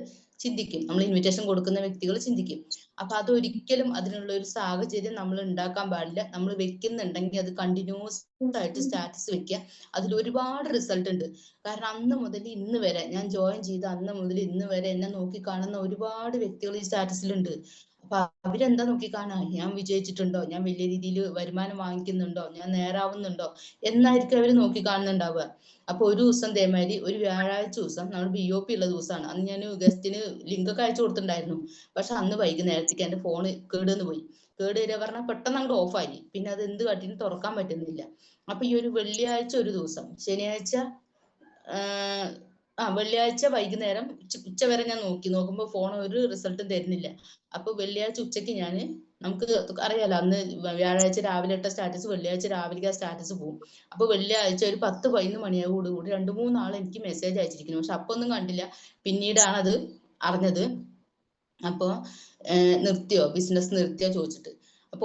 Speaker 1: ചിന്തിക്കും, നമ്മൾ ഇൻവിറ്റേഷൻ കൊടുക്കുന്ന വ്യക്തികൾ ചിന്തിക്കും. അപ്പൊ അതൊരിക്കലും അതിനുള്ള ഒരു സാഹചര്യം നമ്മൾ ഉണ്ടാക്കാൻ പാടില്ല. നമ്മൾ വെക്കുന്നുണ്ടെങ്കിൽ അത് കണ്ടിന്യൂസ് ആയിട്ട് സ്റ്റാറ്റസ് വെക്കുക. അതിൽ ഒരുപാട് റിസൾട്ട് ഉണ്ട്. കാരണം അന്ന് മുതൽ ഇന്ന് വരെ, ഞാൻ ജോയിൻ ചെയ്ത അന്ന് മുതൽ ഇന്ന് വരെ എന്നെ നോക്കി കാണുന്ന ഒരുപാട് വ്യക്തികൾ ഈ സ്റ്റാറ്റസിലുണ്ട്. അപ്പൊ അവരെന്താ നോക്കി കാണാ, ഞാൻ വിജയിച്ചിട്ടുണ്ടോ, ഞാൻ വലിയ രീതിയിൽ വരുമാനം വാങ്ങിക്കുന്നുണ്ടോ, ഞാൻ നേരാവുന്നുണ്ടോ എന്നായിരിക്കും അവര് നോക്കി കാണുന്നുണ്ടാവുക. അപ്പൊ ഒരു ദിവസം ഇതേമാതിരി ഒരു വ്യാഴാഴ്ച ദിവസം നമ്മൾ BOP ഉള്ള ദിവസമാണ്. അന്ന് ഞാൻ ഗസ്റ്റിന് ലിങ്ക് ഒക്കെ അയച്ചു കൊടുത്തിട്ടുണ്ടായിരുന്നു. പക്ഷെ അന്ന് വൈകുന്നേരത്തേക്ക് എന്റെ ഫോണ് കേടുവന്ന് പോയി. കേട് വരിക പറഞ്ഞാൽ പെട്ടെന്ന് അങ്ങോട്ട് ഓഫായി. പിന്നെ അത് എന്ത് കാട്ടിനും തുറക്കാൻ പറ്റുന്നില്ല. അപ്പൊ ഈ ഒരു വെള്ളിയാഴ്ച ഒരു ദിവസം, ശനിയാഴ്ച വെള്ളിയാഴ്ച വൈകുന്നേരം ഉച്ച വരെ ഞാൻ നോക്കുമ്പോൾ ഫോൺ ഒരു റിസൾട്ടും തരുന്നില്ല. അപ്പൊ വെള്ളിയാഴ്ച ഉച്ചയ്ക്ക് നമുക്ക് അറിയാലോ, അന്ന് വ്യാഴാഴ്ച രാവിലെ ഇട്ട സ്റ്റാറ്റസ് വെള്ളിയാഴ്ച രാവിലെ ആ സ്റ്റാറ്റസ് പോകും. അപ്പൊ വെള്ളിയാഴ്ച ഒരു 10-11 മണിയോടുകൂടി 2-3 ആൾ എനിക്ക് മെസ്സേജ് അയച്ചിരിക്കുന്നു. പക്ഷെ അപ്പൊ ഒന്നും കണ്ടില്ല, പിന്നീടാണ് അത് അറിഞ്ഞത്. അപ്പൊ നിർത്തിയോ, ബിസിനസ് നിർത്തിയോ ചോദിച്ചിട്ട്. അപ്പൊ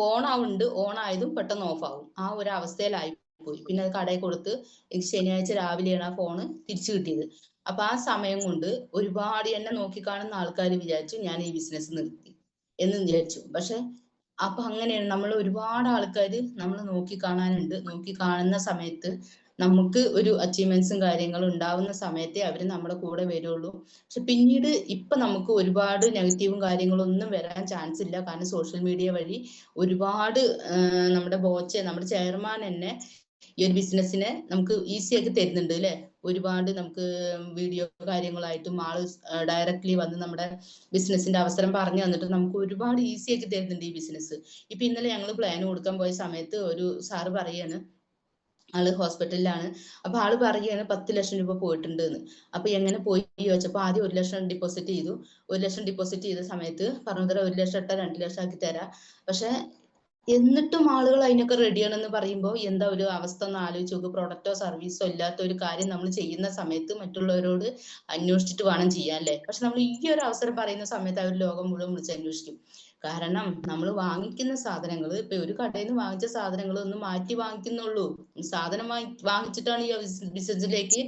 Speaker 1: ഓണായതും പെട്ടെന്ന് ഓഫ് ആവും. ആ ഒരു അവസ്ഥയിലായി പോയി. പിന്നെ അത് കടയിൽ കൊടുത്ത് ശനിയാഴ്ച രാവിലെയാണ് ആ ഫോണ് തിരിച്ചു കിട്ടിയത്. അപ്പൊ ആ സമയം കൊണ്ട് ഒരുപാട് എന്നെ നോക്കിക്കാണുന്ന ആൾക്കാർ വിചാരിച്ചു ഞാൻ ഈ ബിസിനസ് നിർത്തി എന്ന് വിചാരിച്ചു. പക്ഷെ അപ്പൊ അങ്ങനെയാണ്, നമ്മൾ ഒരുപാട് ആൾക്കാർ നമ്മൾ നോക്കി കാണുന്ന സമയത്ത് നമുക്ക് ഒരു അച്ചീവ്മെന്റ്സും കാര്യങ്ങളും ഉണ്ടാവുന്ന സമയത്തേ അവര് നമ്മുടെ കൂടെ വരുള്ളൂ. പക്ഷെ പിന്നീട് ഇപ്പൊ നമുക്ക് ഒരുപാട് നെഗറ്റീവും കാര്യങ്ങളും ഒന്നും വരാൻ ചാൻസ് ഇല്ല. കാരണം സോഷ്യൽ മീഡിയ വഴി ഒരുപാട് നമ്മുടെ ചെയർമാൻ തന്നെ ഈ ഒരു ബിസിനസ്സിനെ നമുക്ക് ഈസി ആക്കി തരുന്നുണ്ട് അല്ലെ. ഒരുപാട് നമുക്ക് വീഡിയോ കാര്യങ്ങളായിട്ടും ആള് ഡയറക്ട്ലി വന്ന് നമ്മുടെ ബിസിനസിന്റെ അവസരം പറഞ്ഞു തന്നിട്ട് നമുക്ക് ഒരുപാട് ഈസി ആക്കി തരുന്നുണ്ട് ഈ ബിസിനസ്. ഇപ്പൊ ഇന്നലെ ഞങ്ങൾ പ്ലാൻ കൊടുക്കാൻ പോയ സമയത്ത് ഒരു സാറ് പറയാണ്, ആള് ഹോസ്പിറ്റലിലാണ്. അപ്പൊ ആള് പറയുകയാണ് 10 ലക്ഷം രൂപ പോയിട്ടുണ്ട് എന്ന്. അപ്പൊ എങ്ങനെ പോയി ചോദിച്ചപ്പോ ആദ്യം 1 ലക്ഷം ഡെപ്പോസിറ്റ് ചെയ്തു. 1 ലക്ഷം ഡെപ്പോസിറ്റ് ചെയ്ത സമയത്ത് പറഞ്ഞു തരാം 1 ലക്ഷം ഇട്ടാ 2 ലക്ഷം ആക്കി തരാം. പക്ഷെ എന്നിട്ടും ആളുകൾ അതിനൊക്കെ റെഡിയാണെന്ന് പറയുമ്പോൾ എന്താ ഒരു അവസ്ഥ ഒന്ന് ആലോചിച്ച് നോക്ക്. പ്രൊഡക്റ്റോ സർവീസോ ഇല്ലാത്ത ഒരു കാര്യം നമ്മൾ ചെയ്യുന്ന സമയത്ത് മറ്റുള്ളവരോട് അന്വേഷിച്ചിട്ട് വേണം ചെയ്യാൻ അല്ലേ. പക്ഷെ നമ്മൾ ഈ ഒരു അവസരം പറയുന്ന സമയത്ത് അവർ ലോകം മുഴുവൻ വിളിച്ച് അന്വേഷിക്കും. കാരണം നമ്മൾ വാങ്ങിക്കുന്ന സാധനങ്ങൾ, ഇപ്പൊ ഒരു കടയിൽ നിന്ന് വാങ്ങിച്ച സാധനങ്ങൾ ഒന്ന് മാറ്റി വാങ്ങിക്കുന്നുള്ളൂ. സാധനം വാങ്ങിച്ചിട്ടാണ് ഈ ബിസിനസ്സിലേക്ക്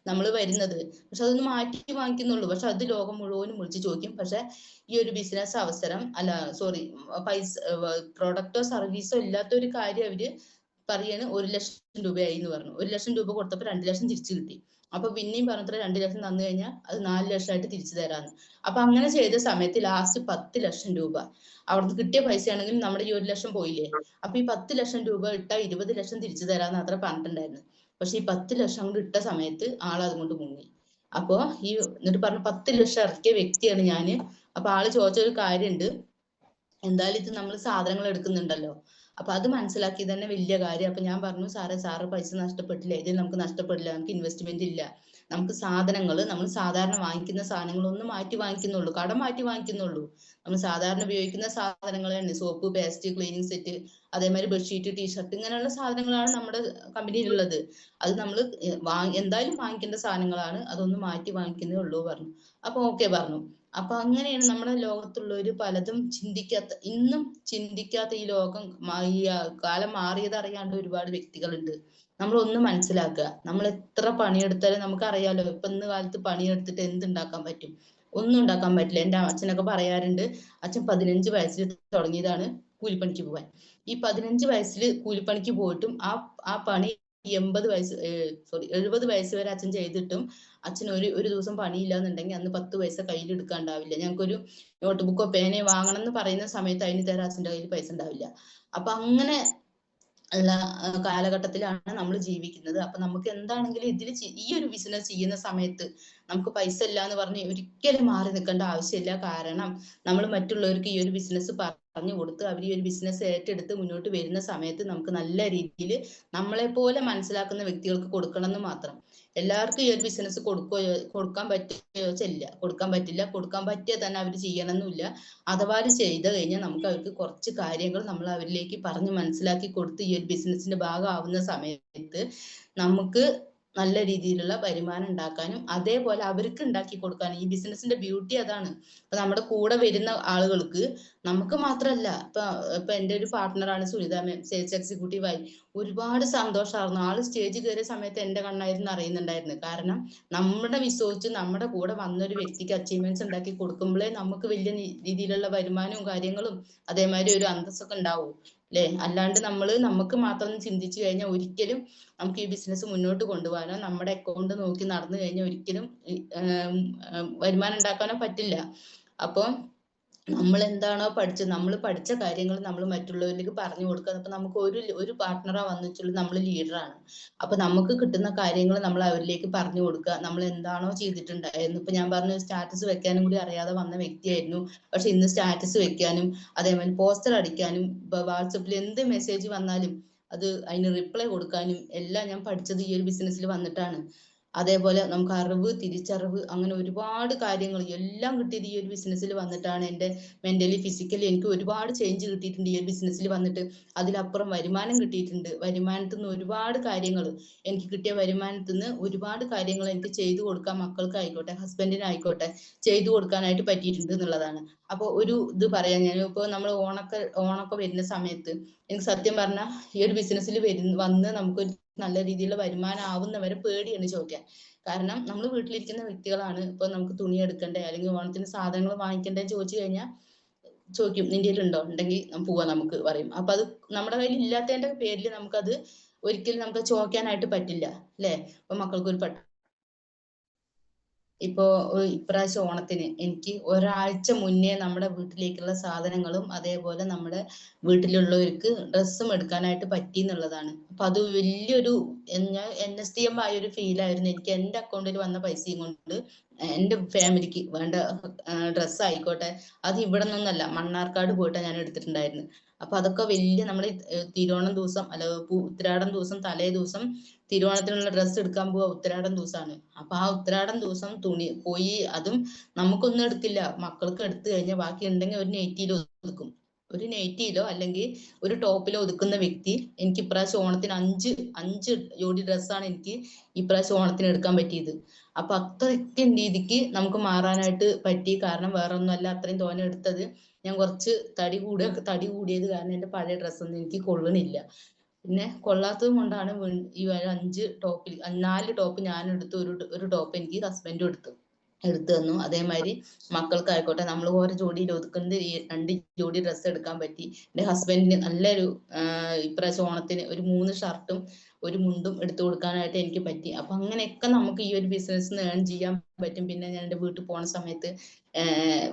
Speaker 1: നമ്മൾ വരുന്നത്. പക്ഷെ അതൊന്ന് മാറ്റി വാങ്ങിക്കുന്നുള്ളൂ. പക്ഷെ അത് ലോകം മുഴുവനും വിളിച്ച് ചോദിക്കും. പക്ഷെ ഈ ഒരു ബിസിനസ് അവസരം പ്രൊഡക്റ്റോ സർവീസോ ഇല്ലാത്ത ഒരു കാര്യം അവര് പറയാണ് 1 ലക്ഷം രൂപയായി എന്ന് പറഞ്ഞു. 1 ലക്ഷം രൂപ കൊടുത്തപ്പോൾ 2 ലക്ഷം തിരിച്ചു കിട്ടി. അപ്പൊ പിന്നെയും പറഞ്ഞത്ര 2 ലക്ഷം തന്നു കഴിഞ്ഞാൽ അത് 4 ലക്ഷമായിട്ട് തിരിച്ചു തരാന്ന്. അപ്പൊ അങ്ങനെ ചെയ്ത സമയത്ത് ലാസ്റ്റ് 10 ലക്ഷം രൂപ അവിടുന്ന് കിട്ടിയ പൈസയാണെങ്കിൽ നമ്മുടെ ഈ 1 ലക്ഷം പോയില്ലേ. അപ്പൊ ഈ 10 ലക്ഷം രൂപ ഇട്ടാ 20 ലക്ഷം തിരിച്ചു തരാന്ന് അത്ര പറഞ്ഞിട്ടുണ്ടായിരുന്നു. പക്ഷെ ഈ 10 ലക്ഷം കൊണ്ട് ഇട്ട സമയത്ത് ആൾ അതുകൊണ്ട് മുങ്ങി. അപ്പൊ എന്നിട്ട് പറഞ്ഞു 10 ലക്ഷം ഇറക്കിയ വ്യക്തിയാണ് ഞാന്. അപ്പൊ ആള് ചോദിച്ചൊരു കാര്യമുണ്ട്, എന്തായാലും ഇത് നമ്മൾ സാധനങ്ങൾ എടുക്കുന്നുണ്ടല്ലോ, അപ്പൊ അത് മനസ്സിലാക്കി തന്നെ വലിയ കാര്യം. അപ്പൊ ഞാൻ പറഞ്ഞു സാറ് പൈസ നഷ്ടപ്പെട്ടില്ല, ഇതിൽ നമുക്ക് നഷ്ടപ്പെടില്ല, നമുക്ക് ഇൻവെസ്റ്റ്മെന്റ് ഇല്ല. നമുക്ക് നമ്മൾ സാധാരണ വാങ്ങിക്കുന്ന സാധനങ്ങളൊന്നും മാറ്റി വാങ്ങിക്കുന്നുള്ളൂ, കടം മാറ്റി വാങ്ങിക്കുന്നുള്ളൂ. നമ്മൾ സാധാരണ ഉപയോഗിക്കുന്ന സാധനങ്ങൾ തന്നെ, സോപ്പ്, പേസ്റ്റ്, ക്ലീനിങ് സെറ്റ്, അതേമാതിരി ബെഡ്ഷീറ്റ്, ടീഷർട്ട്, ഇങ്ങനെയുള്ള സാധനങ്ങളാണ് നമ്മുടെ കമ്പനിയിലുള്ളത്. അത് നമ്മൾ എന്തായാലും വാങ്ങിക്കേണ്ട സാധനങ്ങളാണ്, അതൊന്നും മാറ്റി വാങ്ങിക്കുന്നേ ഉള്ളൂ പറഞ്ഞു. അപ്പൊ ഓക്കെ പറഞ്ഞു. അപ്പൊ അങ്ങനെയാണ് നമ്മുടെ ലോകത്തുള്ളവര് പലതും ഇന്നും ചിന്തിക്കാത്ത ഈ ലോകം, ഈ കാലം മാറിയത് അറിയാണ്ട് ഒരുപാട് വ്യക്തികളുണ്ട്. നമ്മൾ ഒന്ന് മനസ്സിലാക്കുക, നമ്മൾ എത്ര പണിയെടുത്താലും നമുക്കറിയാലോ, ഇപ്പൊ ഇന്ന് കാലത്ത് പണിയെടുത്തിട്ട് എന്തുണ്ടാക്കാൻ പറ്റും? ഒന്നും ഉണ്ടാക്കാൻ പറ്റില്ല. എന്റെ അച്ഛനൊക്കെ പറയാറുണ്ട്, അച്ഛൻ 15 വയസ്സിൽ തുടങ്ങിയതാണ് കൂലിപ്പണിക്ക് പോവാൻ. ഈ 15 വയസ്സിൽ കൂലിപ്പണിക്ക് പോയിട്ടും ആ പണി 70 വയസ്സ് വരെ അച്ഛൻ ചെയ്തിട്ടും അച്ഛൻ ഒരു ദിവസം പണിയില്ല എന്നുണ്ടെങ്കിൽ അന്ന് 10 പൈസ കയ്യിൽ എടുക്കാണ്ടാവില്ല. ഞങ്ങൾക്കൊരു നോട്ട് ബുക്കോ പേനയോ വാങ്ങണം എന്ന് പറയുന്ന സമയത്ത് അതിന് തരാൻ അച്ഛൻ്റെ കയ്യിൽ പൈസ ഉണ്ടാവില്ല. അപ്പൊ അങ്ങനെ ഉള്ള കാലഘട്ടത്തിലാണ് നമ്മൾ ജീവിക്കുന്നത്. അപ്പൊ നമുക്ക് എന്താണെങ്കിലും ഈ ഒരു ബിസിനസ് ചെയ്യുന്ന സമയത്ത് നമുക്ക് പൈസ ഇല്ല എന്ന് പറഞ്ഞ് ഒരിക്കലും മാറി നിൽക്കേണ്ട ആവശ്യമില്ല. കാരണം നമ്മൾ മറ്റുള്ളവർക്ക് ഈ ഒരു ബിസിനസ് പറഞ്ഞു കൊടുത്ത് അവർ ഈ ഒരു ബിസിനസ് ഏറ്റെടുത്ത് മുന്നോട്ട് വരുന്ന സമയത്ത് നമുക്ക് നല്ല രീതിയിൽ നമ്മളെ പോലെ മനസ്സിലാക്കുന്ന വ്യക്തികൾക്ക് കൊടുക്കണം എന്ന് മാത്രം. എല്ലാവർക്കും ഈ ഒരു ബിസിനസ് കൊടുക്കാൻ പറ്റുമോ ഇല്ല, കൊടുക്കാൻ പറ്റില്ല. കൊടുക്കാൻ പറ്റിയാൽ തന്നെ അവർ ചെയ്യണമെന്നില്ല. അഥവാ ചെയ്ത് കഴിഞ്ഞാൽ നമുക്ക് അവർക്ക് കുറച്ച് കാര്യങ്ങൾ നമ്മൾ അവരിലേക്ക് പറഞ്ഞ് മനസ്സിലാക്കി കൊടുത്ത് ഈ ഒരു ബിസിനസിന്റെ ഭാഗമാവുന്ന സമയത്ത് നമുക്ക് നല്ല രീതിയിലുള്ള വരുമാനം ഉണ്ടാക്കാനും അതേപോലെ അവർക്ക് ഉണ്ടാക്കി കൊടുക്കാനും ഈ ബിസിനസിന്റെ ബ്യൂട്ടി അതാണ്. ഇപ്പൊ നമ്മുടെ കൂടെ വരുന്ന ആളുകൾക്ക് നമുക്ക് മാത്രമല്ല, ഇപ്പൊ എന്റെ ഒരു പാർട്ട്ണറാണ് സുനിത മാം, സെയിൽസ് എക്സിക്യൂട്ടീവായി. ഒരുപാട് സന്തോഷമായിരുന്നു. ആള് സ്റ്റേജിൽ കയറിയ സമയത്ത് എന്റെ കണ്ണായിരുന്നു അറിയുന്നുണ്ടായിരുന്നു. കാരണം നമ്മുടെ വിശ്വസിച്ച് നമ്മുടെ കൂടെ വന്നൊരു വ്യക്തിക്ക് അച്ചീവ്മെന്റ്സ് ഉണ്ടാക്കി കൊടുക്കുമ്പോഴേ നമുക്ക് വലിയ രീതിയിലുള്ള വരുമാനവും കാര്യങ്ങളും അതേമാതിരി ഒരു അന്തസ്സൊക്കെ ഉണ്ടാവും അല്ലെ. അല്ലാണ്ട് നമുക്ക് മാത്രം ചിന്തിച്ചു കഴിഞ്ഞാൽ ഒരിക്കലും നമുക്ക് ഈ ബിസിനസ് മുന്നോട്ട് കൊണ്ടുപോകാനോ നമ്മുടെ അക്കൗണ്ട് നോക്കി നടന്നു കഴിഞ്ഞാൽ ഒരിക്കലും വരുമാനം ഉണ്ടാക്കാനോ പറ്റില്ല. അപ്പൊ നമ്മൾ എന്താണോ പഠിച്ചത്, നമ്മൾ പഠിച്ച കാര്യങ്ങൾ നമ്മൾ മറ്റുള്ളവരിലേക്ക് പറഞ്ഞു കൊടുക്കുക. അപ്പൊ നമുക്ക് ഒരു പാർട്ട്ണറാ വന്നിട്ടുള്ളത്, നമ്മൾ ലീഡറാണ്. അപ്പൊ നമുക്ക് കിട്ടുന്ന കാര്യങ്ങൾ നമ്മൾ അവരിലേക്ക് പറഞ്ഞു കൊടുക്കുക. നമ്മൾ എന്താണോ ചെയ്തിട്ടുണ്ടായിരുന്നു. ഇപ്പൊ ഞാൻ പറഞ്ഞു സ്റ്റാറ്റസ് വെക്കാനും കൂടി അറിയാതെ വന്ന വ്യക്തിയായിരുന്നു. പക്ഷെ ഇന്ന് സ്റ്റാറ്റസ് വെക്കാനും അതേമാതിരി പോസ്റ്റർ അടിക്കാനും വാട്സപ്പിൽ എന്ത് മെസ്സേജ് വന്നാലും അതിന് റിപ്ലൈ കൊടുക്കാനും എല്ലാം ഞാൻ പഠിച്ചത് ഈ ഒരു ബിസിനസ്സിൽ വന്നിട്ടാണ്. അതേപോലെ നമുക്ക് അറിവ്, തിരിച്ചറിവ്, അങ്ങനെ ഒരുപാട് കാര്യങ്ങൾ എല്ലാം കിട്ടിയത് ഈ ഒരു ബിസിനസ്സിൽ വന്നിട്ടാണ്. എൻ്റെ മെന്റലി ഫിസിക്കലി എനിക്ക് ഒരുപാട് ചേഞ്ച് കിട്ടിയിട്ടുണ്ട് ഈ ഒരു ബിസിനസ്സിൽ വന്നിട്ട്. അതിലപ്പുറം വരുമാനം കിട്ടിയിട്ടുണ്ട്. വരുമാനത്തിൽ നിന്ന് ഒരുപാട് കാര്യങ്ങൾ, എനിക്ക് കിട്ടിയ വരുമാനത്തിൽ നിന്ന് ഒരുപാട് കാര്യങ്ങൾ എനിക്ക് ചെയ്തു കൊടുക്കാൻ, മക്കൾക്കായിക്കോട്ടെ ഹസ്ബൻഡിനായിക്കോട്ടെ ചെയ്തു കൊടുക്കാനായിട്ട് പറ്റിയിട്ടുണ്ട് എന്നുള്ളതാണ്. അപ്പൊ ഒരു ഇത് പറയാം ഞാൻ. ഇപ്പോൾ നമ്മൾ ഓണൊക്കെ വരുന്ന സമയത്ത് എനിക്ക് സത്യം പറഞ്ഞാൽ ഈ ഒരു ബിസിനസ്സിൽ വന്ന് നമുക്ക് നല്ല രീതിയിലുള്ള വരുമാനം ആവുന്നവരെ പേടിയാണ് ചോദിക്കാൻ. കാരണം നമ്മൾ വീട്ടിലിരിക്കുന്ന വ്യക്തികളാണ്. ഇപ്പൊ നമുക്ക് തുണി എടുക്കണ്ടേ അല്ലെങ്കിൽ ഓണത്തിന് സാധനങ്ങൾ വാങ്ങിക്കണ്ടേ ചോദിച്ചു കഴിഞ്ഞാൽ ചോദിക്കും നിന്റെ കയ്യിലുണ്ടോ, ഉണ്ടെങ്കിൽ പോവാ നമുക്ക് പറയും. അപ്പൊ അത് നമ്മുടെ കയ്യിൽ ഇല്ലാത്തതിന്റെ പേരിൽ നമുക്കത് ഒരിക്കലും നമുക്ക് ചോദിക്കാനായിട്ട് പറ്റില്ല അല്ലെ. ഇപ്പൊ മക്കൾക്ക് ഒരു ഇപ്പോ ഇപ്രാവശ്യം ഓണത്തിന് എനിക്ക് ഒരാഴ്ച മുന്നേ നമ്മുടെ വീട്ടിലേക്കുള്ള സാധനങ്ങളും അതേപോലെ നമ്മുടെ വീട്ടിലുള്ളവർക്ക് ഡ്രസ്സും എടുക്കാനായിട്ട് പറ്റി എന്നുള്ളതാണ്. അപ്പൊ അത് വലിയൊരു NSTM ആയൊരു ഫീലായിരുന്നു എനിക്ക്. എന്റെ അക്കൗണ്ടിൽ വന്ന പൈസയും കൊണ്ട് എന്റെ ഫാമിലിക്ക് വേണ്ട ഡ്രസ്സ് ആയിക്കോട്ടെ, അത് ഇവിടെ നിന്നല്ല മണ്ണാർക്കാട് പോയിട്ടാണ് ഞാൻ എടുത്തിട്ടുണ്ടായിരുന്നു. അപ്പൊ അതൊക്കെ വലിയ നമ്മൾ തിരുവോണം ദിവസം അല്ല ഉത്രാടം ദിവസം തലേ ദിവസം തിരുവോണത്തിനുള്ള ഡ്രസ്സ് എടുക്കാൻ പോവാ ഉത്രാടം ദിവസമാണ്. അപ്പൊ ആ ഉത്രാടം ദിവസം തുണി പോയി, അതും നമുക്കൊന്നും എടുക്കില്ല, മക്കൾക്ക് എടുത്തു കഴിഞ്ഞാൽ ബാക്കി ഉണ്ടെങ്കിൽ ഒരു നൈറ്റിയിലോ ഒതുക്കും. ഒരു നൈറ്റിയിലോ അല്ലെങ്കിൽ ഒരു ടോപ്പിലോ ഒതുക്കുന്ന വ്യക്തി എനിക്ക് ഇപ്രാവശ്യം ഓണത്തിന് അഞ്ച് ജോഡി ഡ്രസ്സാണ് എനിക്ക് ഇപ്രാവശ്യം ഓണത്തിന് എടുക്കാൻ പറ്റിയത്. അപ്പൊ അത്രയ്ക്ക് രീതിക്ക് നമുക്ക് മാറാനായിട്ട് പറ്റി. കാരണം വേറെ ഒന്നുമല്ല, അത്രയും തോനെ എടുത്തത് ഞാൻ കുറച്ച് തടി കൂടിയത് കാരണം എന്റെ പഴയ ഡ്രസ്സൊന്നും എനിക്ക് കൊള്ളണില്ല. പിന്നെ കൊള്ളാത്തത് കൊണ്ടാണ് ഈ 4 ടോപ്പ് ഞാൻ എടുത്തു. ഒരു ടോപ്പ് എനിക്ക് ഹസ്ബൻഡും എടുത്തു തന്നു. അതേമാതിരി മക്കൾക്കായിക്കോട്ടെ നമ്മൾ ഓരോ ജോഡിയിൽ ഒതുക്കുന്നത് ഈ 2 ജോഡി ഡ്രസ്സ് എടുക്കാൻ പറ്റി. എന്റെ ഹസ്ബൻഡിന് നല്ലൊരു ഇപ്രാവശ്യം ഓണത്തിന് ഒരു 3 ഷർട്ടും ഒരു മുണ്ടും എടുത്തു കൊടുക്കാനായിട്ട് എനിക്ക് പറ്റി. അപ്പൊ അങ്ങനെയൊക്കെ നമുക്ക് ഈ ഒരു ബിസിനസ് ഏൺ ചെയ്യാൻ പറ്റും. പിന്നെ ഞാൻ എന്റെ വീട്ടിൽ പോണ സമയത്ത്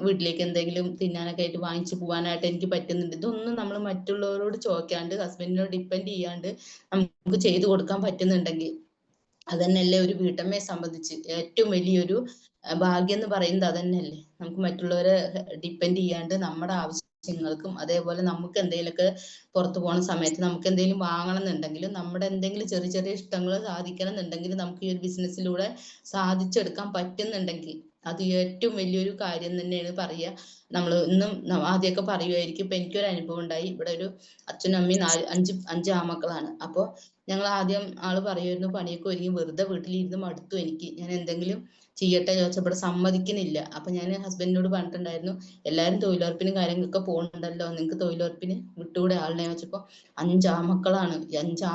Speaker 1: വീട്ടിലേക്ക് എന്തെങ്കിലും തിന്നാനൊക്കെ ആയിട്ട് വാങ്ങിച്ചു പോകാനായിട്ട് എനിക്ക് പറ്റുന്നുണ്ട്. ഇതൊന്നും നമ്മൾ മറ്റുള്ളവരോട് ചോദിക്കാണ്ട് ഹസ്ബൻഡിനോട് ഡിപ്പെൻഡ് ചെയ്യാണ്ട് നമുക്ക് ചെയ്തു കൊടുക്കാൻ പറ്റുന്നുണ്ടെങ്കിൽ അതന്നെയല്ലേ ഒരു വീട്ടമ്മയെ സംബന്ധിച്ച് ഏറ്റവും വലിയൊരു ഭാഗ്യം എന്ന് പറയുന്നത്. അതന്നെയല്ലേ നമുക്ക് മറ്റുള്ളവരെ ഡിപ്പെൻഡ് ചെയ്യാണ്ട് നമ്മുടെ ആവശ്യങ്ങൾക്കും അതേപോലെ നമുക്ക് എന്തെങ്കിലുമൊക്കെ പുറത്തു പോകുന്ന സമയത്ത് നമുക്ക് എന്തെങ്കിലും വാങ്ങണം എന്നുണ്ടെങ്കിലും നമ്മുടെ എന്തെങ്കിലും ചെറിയ ചെറിയ ഇഷ്ടങ്ങൾ സാധിക്കണം എന്നുണ്ടെങ്കിൽ നമുക്ക് ഈ ഒരു ബിസിനസ്സിലൂടെ സാധിച്ചെടുക്കാൻ പറ്റുന്നുണ്ടെങ്കിൽ അത് ഏറ്റവും വലിയൊരു കാര്യം തന്നെയാണ് പറയുക. നമ്മൾ ഇന്നും ആദ്യമൊക്കെ പറയുമായിരിക്കും. ഇപ്പൊ എനിക്കൊരു അനുഭവം ഉണ്ടായി. ഇവിടെ ഒരു അച്ഛനും അമ്മയും 5 ആമക്കളാണ്. അപ്പൊ ഞങ്ങൾ ആദ്യം ആള് പറയുമായിരുന്നു പണിയൊക്കെ ഒരുങ്ങി വെറുതെ വീട്ടിലിരുന്ന് മടുത്തു എനിക്ക്, ഞാൻ എന്തെങ്കിലും ചെയ്യട്ടെ ചോദിച്ചപ്പോൾ സമ്മതിക്കുന്നില്ല. അപ്പൊ ഞാൻ ഹസ്ബൻഡിനോട് പറഞ്ഞിട്ടുണ്ടായിരുന്നു എല്ലാരും തൊഴിലുറപ്പിനും കാര്യങ്ങളൊക്കെ പോകുന്നുണ്ടല്ലോ, നിങ്ങൾക്ക് തൊഴിലുറപ്പിന് വിട്ടുകൂടെ ആളിനെ വെച്ചപ്പോ 5 ആമക്കളാണ്. 5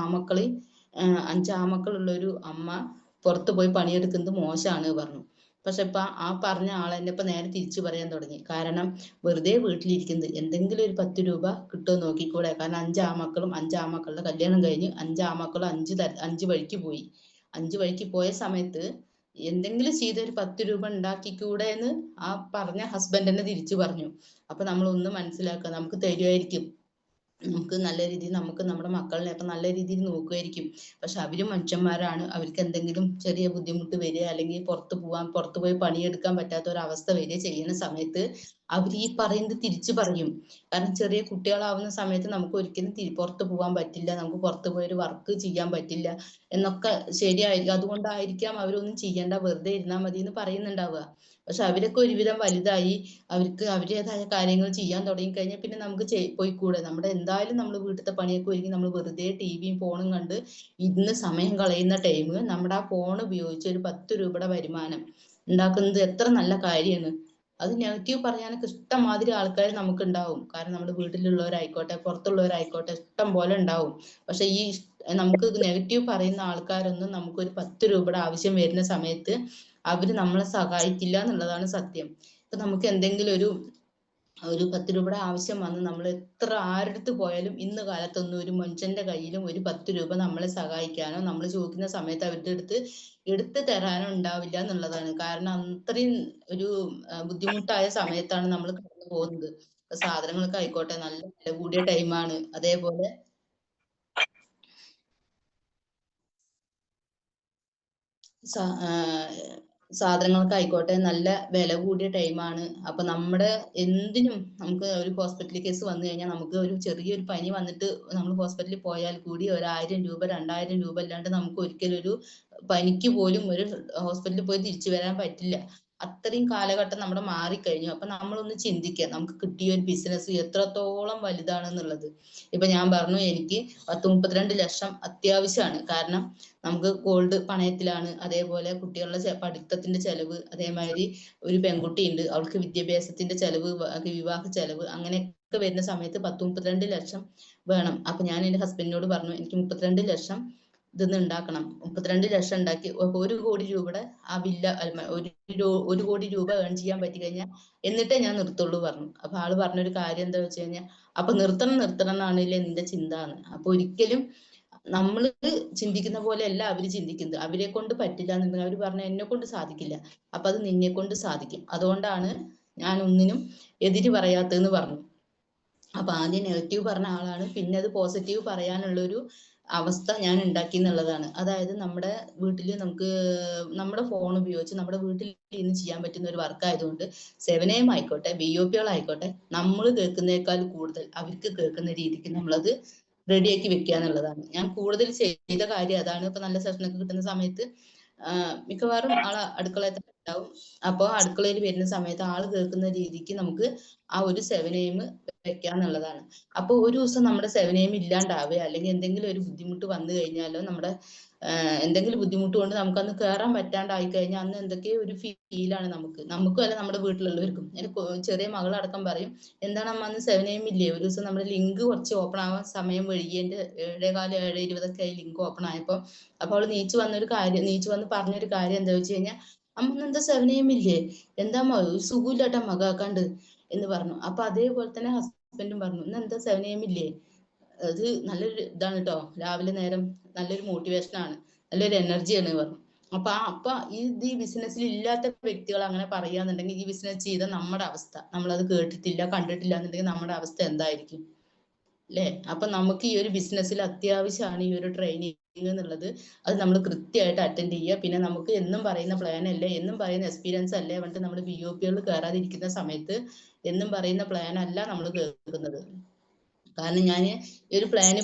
Speaker 1: ആമക്കളുള്ള ഒരു അമ്മ പുറത്തു പോയി പണിയെടുക്കുന്നത് മോശമാണ് പറഞ്ഞു. പക്ഷെ ഇപ്പൊ ആ പറഞ്ഞ ആളെന്നെ ഇപ്പൊ നേരെ തിരിച്ചു പറയാൻ തുടങ്ങി. കാരണം വെറുതെ വീട്ടിലിരിക്കുന്നത് എന്തെങ്കിലും ഒരു 10 രൂപ കിട്ടുമോ നോക്കിക്കൂടെ. കാരണം 5 ആമക്കളും 5 ആമക്കളുടെ കല്യാണം കഴിഞ്ഞ് 5 ആമക്കളും 5 വഴിക്ക് പോയി. 5 വഴിക്ക് പോയ സമയത്ത് എന്തെങ്കിലും ചെയ്ത് ഒരു 10 രൂപ ഉണ്ടാക്കിക്കൂടെ എന്ന് ആ പറഞ്ഞ ഹസ്ബൻഡ് തന്നെ തിരിച്ചു പറഞ്ഞു. അപ്പൊ നമ്മൾ ഒന്ന് മനസ്സിലാക്കുക, നമുക്ക് തരുമായിരിക്കും നമുക്ക് നല്ല രീതിയിൽ നമുക്ക് നമ്മുടെ മക്കളിനെയൊക്കെ നല്ല രീതിയിൽ നോക്കുമായിരിക്കും. പക്ഷെ അവരും മനുഷ്യന്മാരാണ്. അവർക്ക് എന്തെങ്കിലും ചെറിയ ബുദ്ധിമുട്ട് വരിക, അല്ലെങ്കിൽ പുറത്ത് പോയി പണിയെടുക്കാൻ പറ്റാത്ത ഒരവസ്ഥ വരിക ചെയ്യുന്ന സമയത്ത് അവര് ഈ പറയുന്നത് തിരിച്ചു പറയും. കാരണം ചെറിയ കുട്ടികളാവുന്ന സമയത്ത് നമുക്ക് ഒരിക്കലും പുറത്ത് പോകാൻ പറ്റില്ല. നമുക്ക് പുറത്ത് പോയി ഒരു വർക്ക് ചെയ്യാൻ പറ്റില്ല എന്നൊക്കെ ശരിയായിരിക്കും. അതുകൊണ്ടായിരിക്കാം അവരൊന്നും ചെയ്യണ്ട, വെറുതെ ഇരുന്നാ മതി എന്ന് പറയുന്നുണ്ടാവുക. പക്ഷെ അവരൊക്കെ ഒരുവിധം വലുതായി അവർക്ക് അവരുടേതായ കാര്യങ്ങൾ ചെയ്യാൻ തുടങ്ങിക്കഴിഞ്ഞാൽ പിന്നെ നമുക്ക് പോയിക്കൂടെ? എന്തായാലും നമ്മൾ വീട്ടിലത്തെ പണിയൊക്കെ ഒരുങ്ങി നമ്മൾ വെറുതെ ടിവിയും ഫോണും കണ്ട് ഇരുന്ന് സമയം കളയുന്ന ടൈം നമ്മുടെ ആ ഫോൺ ഉപയോഗിച്ച് ഒരു 10 രൂപയുടെ വരുമാനം ഉണ്ടാക്കുന്നത് എത്ര നല്ല കാര്യമാണ്. അത് നെഗറ്റീവ് പറയാനൊക്കെ ഇഷ്ടംമാതിരി ആൾക്കാർ നമുക്കുണ്ടാവും. കാരണം നമ്മുടെ വീട്ടിലുള്ളവരായിക്കോട്ടെ പുറത്തുള്ളവരായിക്കോട്ടെ ഇഷ്ടം പോലെ ഉണ്ടാവും. പക്ഷെ നമുക്ക് നെഗറ്റീവ് പറയുന്ന ആൾക്കാരൊന്നും നമുക്കൊരു 10 രൂപയുടെ ആവശ്യം വരുന്ന സമയത്ത് അവര് നമ്മളെ സഹായിക്കില്ല എന്നുള്ളതാണ് സത്യം. ഇപ്പൊ നമുക്ക് എന്തെങ്കിലും ഒരു 10 രൂപയുടെ ആവശ്യം വന്ന് നമ്മൾ എത്ര ആരടുത്ത് പോയാലും ഇന്ന് കാലത്തൊന്നും ഒരു മനുഷ്യന്റെ കയ്യിലും ഒരു 10 രൂപ നമ്മളെ സഹായിക്കാനോ നമ്മൾ ചോദിക്കുന്ന സമയത്ത് അവരുടെ അടുത്ത് എടുത്തു തരാനോ ഉണ്ടാവില്ല എന്നുള്ളതാണ്. കാരണം അത്രയും ഒരു ബുദ്ധിമുട്ടായ സമയത്താണ് നമ്മൾ കടന്നു പോകുന്നത്. സാധനങ്ങളൊക്കെ ആയിക്കോട്ടെ നല്ല വില കൂടിയ ടൈമാണ്. അതേപോലെ സാധനങ്ങൾക്ക് ആയിക്കോട്ടെ നല്ല വില കൂടിയ ടൈമാണ്. അപ്പൊ നമ്മുടെ എന്തിനും നമുക്ക് ഒരു ഹോസ്പിറ്റൽ കേസ് വന്നു കഴിഞ്ഞാൽ നമുക്ക് ഒരു ചെറിയൊരു പനി വന്നിട്ട് നമ്മൾ ഹോസ്പിറ്റലിൽ പോയാൽ കൂടി 1000 രൂപ 2000 രൂപ അല്ലാണ്ട് നമുക്ക് ഒരിക്കലും ഒരു പനിക്ക് പോലും ഒരു ഹോസ്പിറ്റലിൽ പോയി തിരിച്ചു വരാൻ പറ്റില്ല. അത്രയും കാലഘട്ടം നമ്മുടെ മാറിക്കഴിഞ്ഞു. അപ്പൊ നമ്മളൊന്ന് ചിന്തിക്കുക, നമുക്ക് കിട്ടിയ ഒരു ബിസിനസ് എത്രത്തോളം വലുതാണെന്നുള്ളത്. ഇപ്പൊ ഞാൻ പറഞ്ഞു എനിക്ക് 32 ലക്ഷം അത്യാവശ്യമാണ്. കാരണം നമുക്ക് ഗോൾഡ് പണയത്തിലാണ്. അതേപോലെ കുട്ടികളുടെ പഠിത്തത്തിന്റെ ചെലവ്, അതേമാതിരി ഒരു പെൺകുട്ടിയുണ്ട് അവൾക്ക് വിദ്യാഭ്യാസത്തിന്റെ ചെലവ്, വിവാഹ ചെലവ്, അങ്ങനെയൊക്കെ വരുന്ന സമയത്ത് 32 ലക്ഷം വേണം. അപ്പൊ ഞാൻ എന്റെ ഹസ്ബൻഡിനോട് പറഞ്ഞു എനിക്ക് 32 ലക്ഷം ഇതൊന്ന് ഉണ്ടാക്കണം. 32 ലക്ഷം ഉണ്ടാക്കി 1 കോടി രൂപയുടെ ആ ഒരു കോടി രൂപ ഏൺ ചെയ്യാൻ പറ്റി കഴിഞ്ഞാൽ എന്നിട്ടേ ഞാൻ നിർത്തുള്ളൂ പറഞ്ഞു. അപ്പൊ ആള് പറഞ്ഞൊരു കാര്യം എന്താ വെച്ച് കഴിഞ്ഞാൽ, അപ്പൊ നിർത്തണം എന്നാണല്ലേ നിന്റെ ചിന്ത എന്ന്. അപ്പൊ ഒരിക്കലും നമ്മള് ചിന്തിക്കുന്ന പോലെയല്ല അവര് ചിന്തിക്കുന്നത്. അവരെ കൊണ്ട് പറ്റില്ല എന്നുണ്ടെങ്കിൽ അവര് പറഞ്ഞ എന്നെ കൊണ്ട് സാധിക്കില്ല. അപ്പൊ അത് നിന്നെ കൊണ്ട് സാധിക്കും. അതുകൊണ്ടാണ് ഞാൻ ഒന്നിനും എതിര് പറയാത്തതെന്ന് പറഞ്ഞു. അപ്പൊ ആദ്യം നെഗറ്റീവ് പറഞ്ഞ ആളാണ്, പിന്നെ അത് പോസിറ്റീവ് പറയാനുള്ളൊരു അവസ്ഥ ഞാൻ ഉണ്ടാക്കി എന്നുള്ളതാണ്. അതായത് നമ്മുടെ വീട്ടില് നമുക്ക് നമ്മുടെ ഫോൺ ഉപയോഗിച്ച് നമ്മുടെ വീട്ടിൽ ഇരുന്ന് ചെയ്യാൻ പറ്റുന്ന ഒരു വർക്ക് ആയതുകൊണ്ട് 7am ആയിക്കോട്ടെ BOP ആയിക്കോട്ടെ നമ്മൾ കേൾക്കുന്നേക്കാൾ കൂടുതൽ അവർക്ക് കേൾക്കുന്ന രീതിക്ക് നമ്മളത് റെഡിയാക്കി വെക്കുക എന്നുള്ളതാണ്. ഞാൻ കൂടുതൽ ചെയ്ത കാര്യം അതാണ്. ഇപ്പൊ നല്ല സെഷനൊക്കെ കിട്ടുന്ന സമയത്ത് മിക്കവാറും ആള് അടുക്കളയിൽ തന്നെ ഉണ്ടാവും. അപ്പൊ അടുക്കളയിൽ വരുന്ന സമയത്ത് ആള് കേൾക്കുന്ന രീതിക്ക് നമുക്ക് ആ ഒരു 7am വെക്കാന്നുള്ളതാണ്. അപ്പൊ ഒരു ദിവസം നമ്മുടെ 7am ഇല്ലാണ്ടാവുക, അല്ലെങ്കിൽ എന്തെങ്കിലും ഒരു ബുദ്ധിമുട്ട് വന്നു കഴിഞ്ഞാലോ, നമ്മുടെ എന്തെങ്കിലും ബുദ്ധിമുട്ട് കൊണ്ട് നമുക്കന്ന് കയറാൻ പറ്റാണ്ടായി കഴിഞ്ഞാൽ അന്ന് എന്തൊക്കെയോ ഒരു ഫീലാണ് നമുക്കും അല്ല നമ്മുടെ വീട്ടിലുള്ളവർക്കും. എനിക്ക് ചെറിയ മകളടക്കം പറയും, എന്താണ് അമ്മ അന്ന് 7am ഇല്ലേ? ഒരു ദിവസം നമ്മുടെ ലിങ്ക് കുറച്ച് ഓപ്പൺ ആവാൻ സമയം വൈകി, എന്റെ 7:15 ആയി ലിങ്ക് ഓപ്പൺ ആയപ്പോ. അപ്പൊ അവള് നീച്ചു വന്ന് പറഞ്ഞൊരു കാര്യം എന്താ വെച്ച് കഴിഞ്ഞാൽ, അമ്മ എന്താ 7am ഇല്ലേ? എന്താ അമ്മ ഒരു സുഖമില്ലാട്ട മകാക്കാണ്ട് എന്ന് പറഞ്ഞു. അപ്പൊ അതേപോലെ തന്നെ ഹസ്ബൻഡും പറഞ്ഞു, ഇന്ന് എന്താ 7am ഇല്ലേ? അത് നല്ലൊരു ഇതാണ് കേട്ടോ, രാവിലെ നേരം നല്ലൊരു മോട്ടിവേഷൻ ആണ്, നല്ലൊരു എനർജിയാണ് പറഞ്ഞു. അപ്പൊ ഈ ബിസിനസ്സിൽ ഇല്ലാത്ത വ്യക്തികൾ അങ്ങനെ പറയാന്നുണ്ടെങ്കിൽ ഈ ബിസിനസ് ചെയ്ത നമ്മുടെ അവസ്ഥ, നമ്മളത് കേട്ടിട്ടില്ല കണ്ടിട്ടില്ല എന്നുണ്ടെങ്കിൽ നമ്മുടെ അവസ്ഥ എന്തായിരിക്കും അല്ലേ? അപ്പൊ നമുക്ക് ഈ ഒരു ബിസിനസ്സിൽ അത്യാവശ്യമാണ് ഈ ഒരു ട്രെയിനിങ് എന്നുള്ളത്. അത് നമ്മൾ കൃത്യമായിട്ട് അറ്റൻഡ് ചെയ്യുക. പിന്നെ നമുക്ക് എന്നും പറയുന്ന പ്ലാൻ അല്ലേ, എന്നും പറയുന്ന എക്സ്പീരിയൻസ് അല്ലേ പറഞ്ഞിട്ട് നമ്മൾ BOP കയറാതിരിക്കുന്ന സമയത്ത് എന്നും പറയുന്ന പ്ലാൻ അല്ല നമ്മൾ കേൾക്കുന്നത്. കാരണം ഞാൻ ഈ ഒരു പ്ലാന്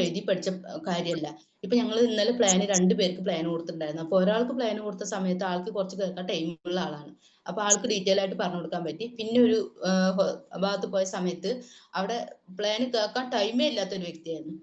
Speaker 1: എഴുതി പഠിച്ച കാര്യമല്ല. ഇപ്പൊ ഞങ്ങൾ ഇന്നലെ 2 പേർക്ക് പ്ലാൻ കൊടുത്തിട്ടുണ്ടായിരുന്നു. അപ്പൊ ഒരാൾക്ക് പ്ലാൻ കൊടുത്ത സമയത്ത് ആൾക്ക് കുറച്ച് കേൾക്കാൻ ടൈമുള്ള ആളാണ്. അപ്പൊ ആൾക്ക് ഡീറ്റെയിൽ ആയിട്ട് പറഞ്ഞു കൊടുക്കാൻ പറ്റി. പിന്നെ ഒരു ഭാഗത്ത് പോയ സമയത്ത് അവിടെ പ്ലാൻ കേൾക്കാൻ ടൈമേ ഇല്ലാത്ത ഒരു വ്യക്തിയായിരുന്നു.